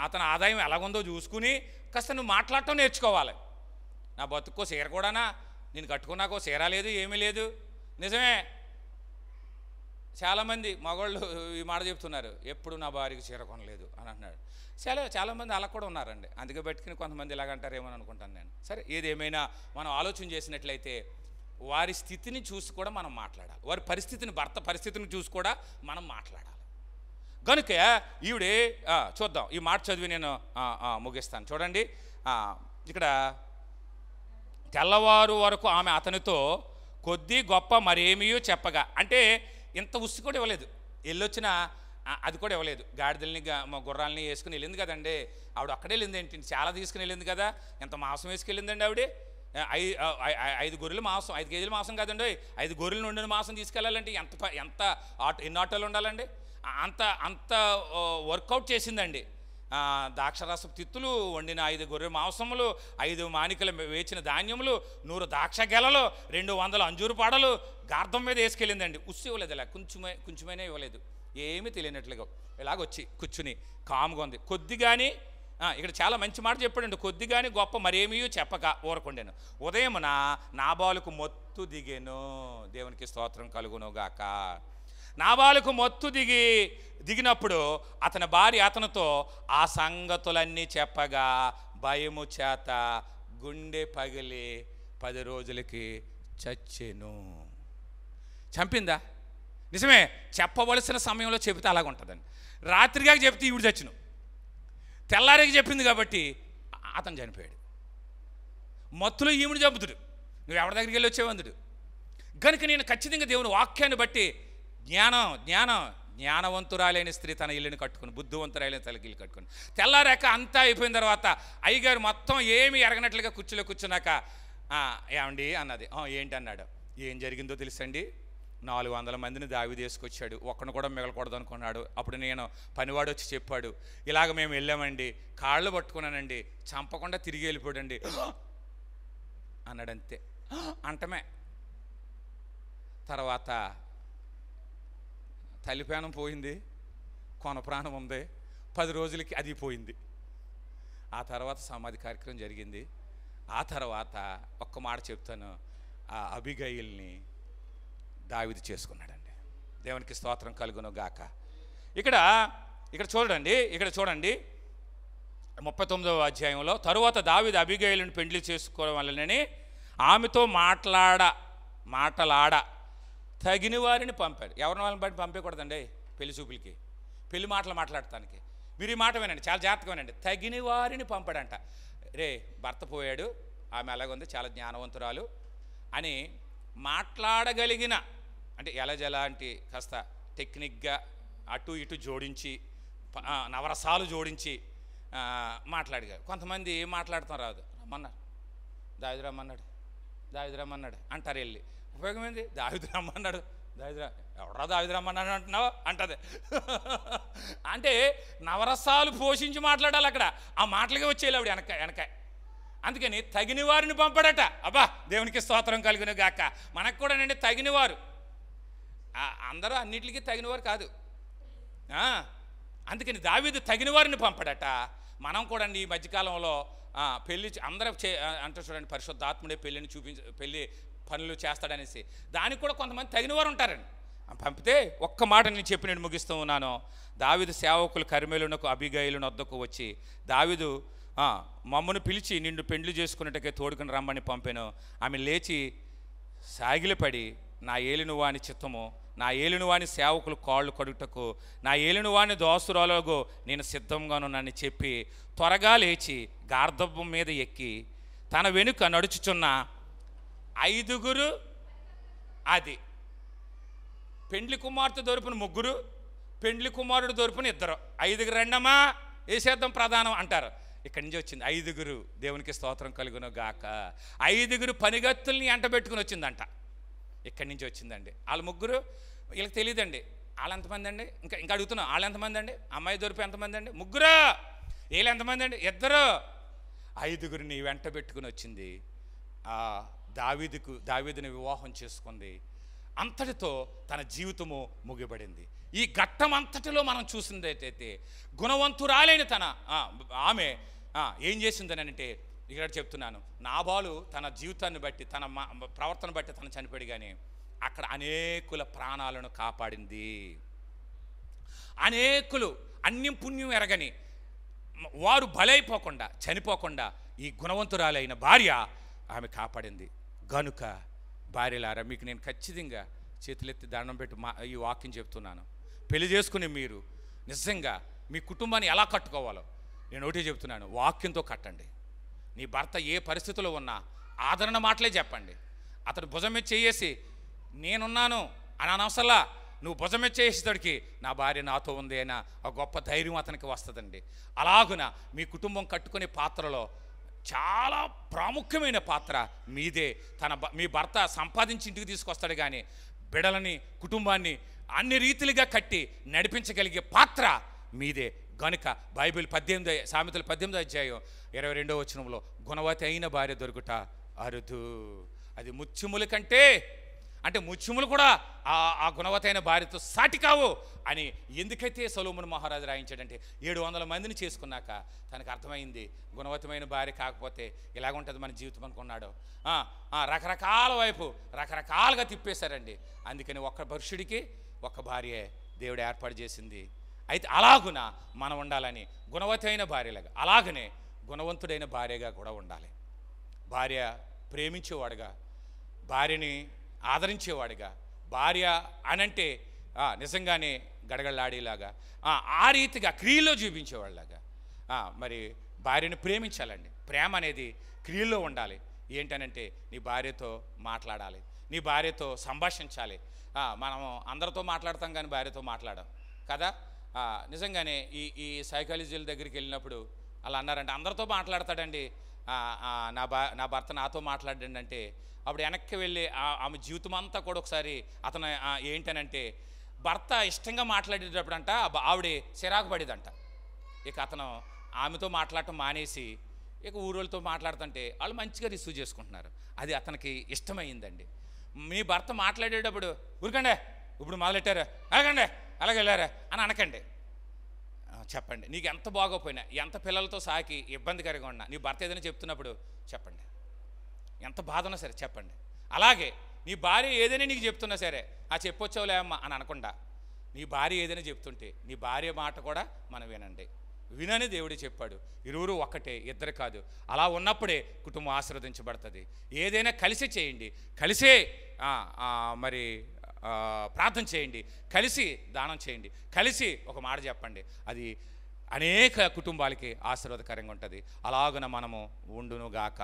అతని ఆదాయం ఎలాగుందో చూసుకుని కాస్త నువ్వు మాట్లాడటం నేర్చుకోవాలి. నా బతుక్కో చీర కూడానా, నేను కట్టుకున్నాకో చీర లేదు, ఏమీ లేదు. నిజమే, చాలామంది మగవాళ్ళు ఈ మాట చెప్తున్నారు, ఎప్పుడు నా భార్యకి చీర కొనలేదు అని అంటున్నాడు. చాలామంది అలా కూడా ఉన్నారండి. అందుకే పెట్టుకుని కొంతమంది ఇలాగంటారేమో అనుకుంటాను నేను. సరే, ఏదేమైనా మనం ఆలోచన చేసినట్లయితే వారి స్థితిని చూసి కూడా మనం మాట్లాడాలి. వారి పరిస్థితిని, భర్త పరిస్థితిని చూసి కూడా మనం మాట్లాడాలి. కనుక ఈవిడే చూద్దాం, ఈ మాట చదివి నేను ముగిస్తాను. చూడండి, ఇక్కడ తెల్లవారు వరకు ఆమె అతనితో కొద్ది గొప్ప మరేమీ చెప్పగా, అంటే ఇంత ఉస్సు కూడా ఇవ్వలేదు, వెళ్ళొచ్చిన అది కూడా ఇవ్వలేదు. గాడిదల్ని గుర్రాలని వేసుకుని వెళ్ళింది కదండి ఆవిడ. అక్కడే వెళ్ళింది ఏంటి, చాలా తీసుకుని వెళ్ళింది కదా. ఎంత మాంసం వేసుకెళ్ళిందండి ఆవిడ. 5 గొర్రెల మాంసం, 5 కేజీల మాంసం కాదండి, 5 గొర్రెలు ఉండిన మాంసం తీసుకెళ్ళాలంటే ఎన్ని ఆటోలు ఉండాలండి. అంత వర్కౌట్ చేసిందండి. ద్రాక్షరసపు తిత్తులు వండిన 5 గొర్రె మాంసములు, 5 మానికలు వేచిన ధాన్యములు, 100 ద్రాక్ష గెలలు, 200 అంజూరు పాడలు గార్ధం మీద వేసుకెళ్ళిందండి. ఉస్సు ఇవ్వలేదు, ఇలా కొంచెమైనా ఇవ్వలేదు, ఏమీ తెలియనట్లుగా ఇలాగొచ్చి కూర్చుని కాముగా ఉంది. కొద్దిగాని, ఇక్కడ చాలా మంచి మాట చెప్పాడండి, కొద్దిగాని గొప్ప మరేమీ చెప్పక ఊరకుండాను. ఉదయమున నాబాలుకు మొత్తు దిగేను. దేవునికి స్తోత్రం కలుగును గాక. నాబాలుకు మత్తు దిగినప్పుడు అతని భార్య అతనితో ఆ సంగతులన్నీ చెప్పగా భయము చేత గుండె పగిలి 10 రోజులకి చచ్చెను. చంపిందా? నిజమే, చెప్పవలసిన సమయంలో చెబితే అలాగుంటుందండి. రాత్రిగా చెప్తే ఈవిడ చచ్చును, తెల్లారికి చెప్పింది కాబట్టి అతను చనిపోయాడు. మత్తులో ఈవిడ చంపుతుడు, నువ్వు ఎవరి దగ్గరికి వెళ్ళి వచ్చేవందుడు. కనుక నేను ఖచ్చితంగా దేవుని వాక్యాన్ని బట్టి జ్ఞానవంతురాలైన స్త్రీ తన ఇల్లుని కట్టుకుని, బుద్ధివంతురాలైన తనకి ఇల్లు కట్టుకుని, తెల్లారాక అంతా అయిపోయిన తర్వాత అయ్యగారు మొత్తం ఏమీ ఎరగనట్లుగా కుర్చీలో కూర్చున్నాక ఏమండి అన్నది. ఏంటి అన్నాడు. ఏం జరిగిందో తెలుసండి, 400 మందిని దావీదు తీసుకొచ్చాడు, ఒక్కను కూడా మిగలకూడదు అనుకున్నాడు. అప్పుడు నేను పనివాడు వచ్చి చెప్పాడు, ఇలాగ మేము వెళ్ళామండి, కాళ్ళు పట్టుకున్నానండి, చంపకుండా తిరిగి వెళ్ళిపోయాడండి అన్నాడంతే. అంటమే. తర్వాత తల్లి ప్రాణం పోయింది, కొన ప్రాణం ఉంది, 10 రోజులకి అది పోయింది. ఆ తర్వాత సమాధి కార్యక్రమం జరిగింది. ఆ తర్వాత ఒక్క మాట చెప్తాను, ఆ అబిగయిల్ని దావీదు చేసుకున్నాడండి. దేవునికి స్తోత్రం కలుగును గాక. ఇక్కడ చూడండి 39వ అధ్యాయంలో, తరువాత దావీదు అబిగయిలుని పెండ్లి చేసుకోవడం వల్లనే ఆమెతో మాటలాడ తగిన వారిని పంపాడు. ఎవరిని వాళ్ళని బట్టి పంపకూడదండి పెళ్లి చూపులకి, పెళ్లి మాటలు మాట్లాడటానికి. మీరు ఈ మాట వినండి, చాలా జాగ్రత్తగా వినండి. తగిన వారిని పంపాడంట. రే భర్త పోయాడు, ఆమె అలాగుంది, చాలా జ్ఞానవంతురాలు అని మాట్లాడగలిగిన, అంటే ఎలాంటి కాస్త టెక్నిక్గా అటు ఇటు జోడించి నవరసాలు జోడించి మాట్లాడగారు. కొంతమంది మాట్లాడతాం రాదు, దావీదు రమ్మన్నాడు అంటారు. వెళ్ళి ఉపయోగం ఏంది? దావీదు రమ్మన్నాడు, ఎవడరా దావీదు రమ్మన్నాడు అంటున్నావు అంటది. అంటే నవరసాలు పోషించి మాట్లాడాలి అక్కడ, ఆ మాటలకే వచ్చేయాలి ఆవిడ వెనక. అందుకని తగిన వారిని పంపాడట. అబ్బా దేవునికి స్తోత్రం కలుగును గాక. మనకు కూడా అండి తగినవారు, అందరూ అన్నిటికీ తగినవారు కాదు. అందుకని దావీదు తగిన వారిని పంపాడట. మనం కూడా ఈ మధ్యకాలంలో పెళ్ళి అందరూ అంటే చూడండి, పరిశుద్ధాత్ముడే పెళ్లి పనులు చేస్తాడనేసి, దానికి కూడా కొంతమంది తగినవారు ఉంటారండి. పంపితే ఒక్క మాట నేను చెప్పి నేను ముగిస్తూ ఉన్నాను. దావీదు సేవకులు కర్మెలునకు అబిగయిలు వద్దకు వచ్చి, దావీదు మమ్మను పిలిచి నిన్ను పెండ్లి చేసుకున్నట్టుకే తోడుకుని రమ్మని పంపాను. ఆమె లేచి సాగిలపడి, నా ఏలినవాని చిత్తము, నా ఏలినవాని సేవకులు కాళ్ళు కడుగుటకు, నా ఏలినవాని దోసురాలకు నేను సిద్ధంగానున్నానని చెప్పి త్వరగా లేచి గార్ధబం మీద ఎక్కి తన వెనుక నడుచుచున్న 5 అది పెండ్లి కుమార్తె దొరుపున 3, పెండ్లి కుమారుడు దొరుపున 2, 5 రెండమ్మా వేసేద్దాం ప్రధానం అంటారు. ఇక్కడి నుంచి వచ్చింది 5. దేవునికి స్తోత్రం కలుగును గాక. 5 పనిగత్తుల్ని ఎంటబెట్టుకుని వచ్చిందంట. ఇక్కడి నుంచి వచ్చిందండి. వాళ్ళు 3, వీళ్ళకి తెలియదండి వాళ్ళు ఎంతమంది అండి. ఇంకా అడుగుతున్నాం, వాళ్ళు ఎంతమంది అండి? అమ్మాయి దొరికి ఎంతమంది అండి? 3. వీళ్ళు ఎంతమంది అండి? 2. 5 వెంట పెట్టుకుని వచ్చింది. దావీదుని వివాహం చేసుకుంది. అంతటితో తన జీవితము ముగిబడింది. ఈ ఘట్టం అంతటిలో మనం చూసిందైతే గుణవంతురాలైన ఆమె ఏం చేసిందని అంటే, ఇక్కడ చెప్తున్నాను, నాబాలు తన జీవితాన్ని బట్టి, తన ప్రవర్తన బట్టి తను చనిపోయాడు, కానీ అక్కడ అనేకుల ప్రాణాలను కాపాడింది. అనేకులు అన్యం పుణ్యం ఎరగని వారు బలైపోకుండా చనిపోకుండా ఈ గుణవంతురాలైన భార్య ఆమె కాపాడింది. గనుక భార్యలారా, మీకు నేను ఖచ్చితంగా చేతులెత్తి దండం పెట్టి ఈ వాక్యం చెప్తున్నాను. పెళ్లి చేసుకుని మీరు నిజంగా మీ కుటుంబాన్ని ఎలా కట్టుకోవాలో నేను ఒకటే చెప్తున్నాను, వాక్యంతో కట్టండి. నీ భర్త ఏ పరిస్థితిలో ఉన్నా ఆదరణ మాటలే చెప్పండి. అతడు భుజం మీద చేసి నేనున్నాను అని అనవసరంలా, నువ్వు భుజం మీద చేసేటడికి నా భార్య నాతో ఉంది అయినా ఒక గొప్ప ధైర్యం అతనికి వస్తుందండి. అలాగున మీ కుటుంబం కట్టుకునే పాత్రలో చాలా ప్రాముఖ్యమైన పాత్ర మీదే. మీ భర్త సంపాదించి ఇంటికి తీసుకొస్తాడు, కానీ బిడలని కుటుంబాన్ని అన్ని రీతిలుగా కట్టి నడిపించగలిగే పాత్ర మీదే. గనుక బైబిల్ సామెతలు 18వ అధ్యాయం 22వ వచనంలో గుణవతి అయిన భార్య దొరుకుట అరుదు, అది ముత్యముల కంటే, అంటే ముత్యములు కూడా ఆ గుణవతైన భార్యతో సాటి కావు అని ఎందుకైతే సొలొమోను మహారాజు రాయించాడంటే, 700 మందిని చేసుకున్నాక తనకు అర్థమైంది, గుణవతమైన భార్య కాకపోతే ఇలాగుంటుంది మన జీవితం అనుకున్నాడు. రకరకాల వైపు రకరకాలుగా తిప్పేశారండి. అందుకని ఒక్క పురుషుడికి ఒక భార్యే దేవుడు ఏర్పాటు చేసింది. అయితే అలాగున మనం ఉండాలని గుణవతి అయిన భార్యలాగా, అలాగనే గుణవంతుడైన భార్యగా కూడా ఉండాలి. భార్య ప్రేమించేవాడుగా, భార్యని ఆదరించేవాడుగా, భార్య అనంటే నిజంగానే గడగడలాడేలాగా, ఆ రీతిగా క్రియల్లో చూపించేవాళ్ళలాగా మరి భార్యను ప్రేమించాలండి. ప్రేమ అనేది క్రియల్లో ఉండాలి. ఏంటనంటే నీ భార్యతో మాట్లాడాలి, నీ భార్యతో సంభాషించాలి. మనం అందరితో మాట్లాడతాం కానీ భార్యతో మాట్లాడాం కదా. నిజంగానే ఈ సైకాలజీల దగ్గరికి వెళ్ళినప్పుడు అలా అన్నారంటే, అందరితో మాట్లాడతాడండి, నా భర్త నాతో మాట్లాడండి అంటే, అప్పుడు వెనక్కి వెళ్ళి ఆమె జీవితం అంతా కూడా ఒకసారి అతను ఏంటనంటే, భర్త ఇష్టంగా మాట్లాడేటప్పుడు అంట ఆవిడ చిరాకు పడేదంట. ఇక అతను ఆమెతో మాట్లాడటం మానేసి ఇక ఊరోళ్ళతో మాట్లాడుతుంటే వాళ్ళు మంచిగా రిసీవ్ చేసుకుంటున్నారు. అది అతనికి ఇష్టమైందండి. మీ భర్త మాట్లాడేటప్పుడు ఊరికండే ఇప్పుడు మొదలెట్టారా, అలాగండి అలాగే వెళ్ళారా అని అనకండి. చెప్పండి, నీకు ఎంత బాగోపోయినా, ఎంత పిల్లలతో సాకి ఇబ్బందికరంగా ఉన్నా, నీ భర్త ఏదైనా చెప్తున్నప్పుడు చెప్పండి, ఎంత బాధ ఉన్నా సరే చెప్పండి. అలాగే నీ భార్య ఏదైనా నీకు చెప్తున్నా సరే చెప్పొచ్చావులే అమ్మ అని అనకుండా, నీ భార్య ఏదైనా చెప్తుంటే నీ భార్య మాట కూడా మనం వినండి. వినని దేవుడు చెప్పాడు. ఇరువురు ఒక్కటే, ఇద్దరు కాదు. అలా ఉన్నప్పుడే కుటుంబం ఆశీర్వదించబడుతుంది. ఏదైనా కలిసి చేయండి, కలిసే మరి ప్రార్థన చేయండి, కలిసి దానం చేయండి, కలిసి ఒక మాట చెప్పండి. అది అనేక కుటుంబాలకి ఆశీర్వాదకరంగా ఉంటుంది. అలాగున మనము ఉండునుగాక.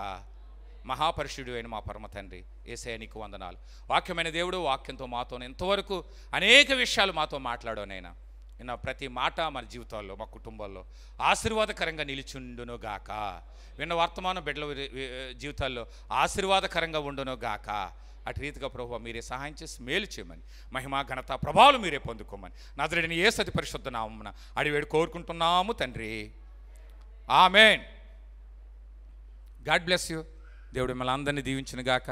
మహాపరిశుడు అయిన మా పరమ తండ్రి యేసయ్య నీకు వందనాలు. వాక్యమైన దేవుడు వాక్యంతో మాతో ఇంతవరకు అనేక విషయాలు మాతో మాట్లాడోనైనా నిన్న ప్రతి మాట మన జీవితాల్లో, మా కుటుంబాల్లో ఆశీర్వాదకరంగా నిలిచుండునుగాక. విన్న వర్తమానం బిడ్డల జీవితాల్లో ఆశీర్వాదకరంగా ఉండునుగాక. అటు రీతిగా ప్రభువా మీరే సహాయం చేసి మేలు చేయమని, మహిమ ఘనత ప్రభావాలు మీరే పొందుకోమని నజరేయుడైన యేసు అతి పరిశుద్ధ నామమున అడివేడు కోరుకుంటున్నాము తండ్రి. ఆమేన్. God bless you. దేవుడు మిమ్మల్ని అందరినీ దీవించునుగాక.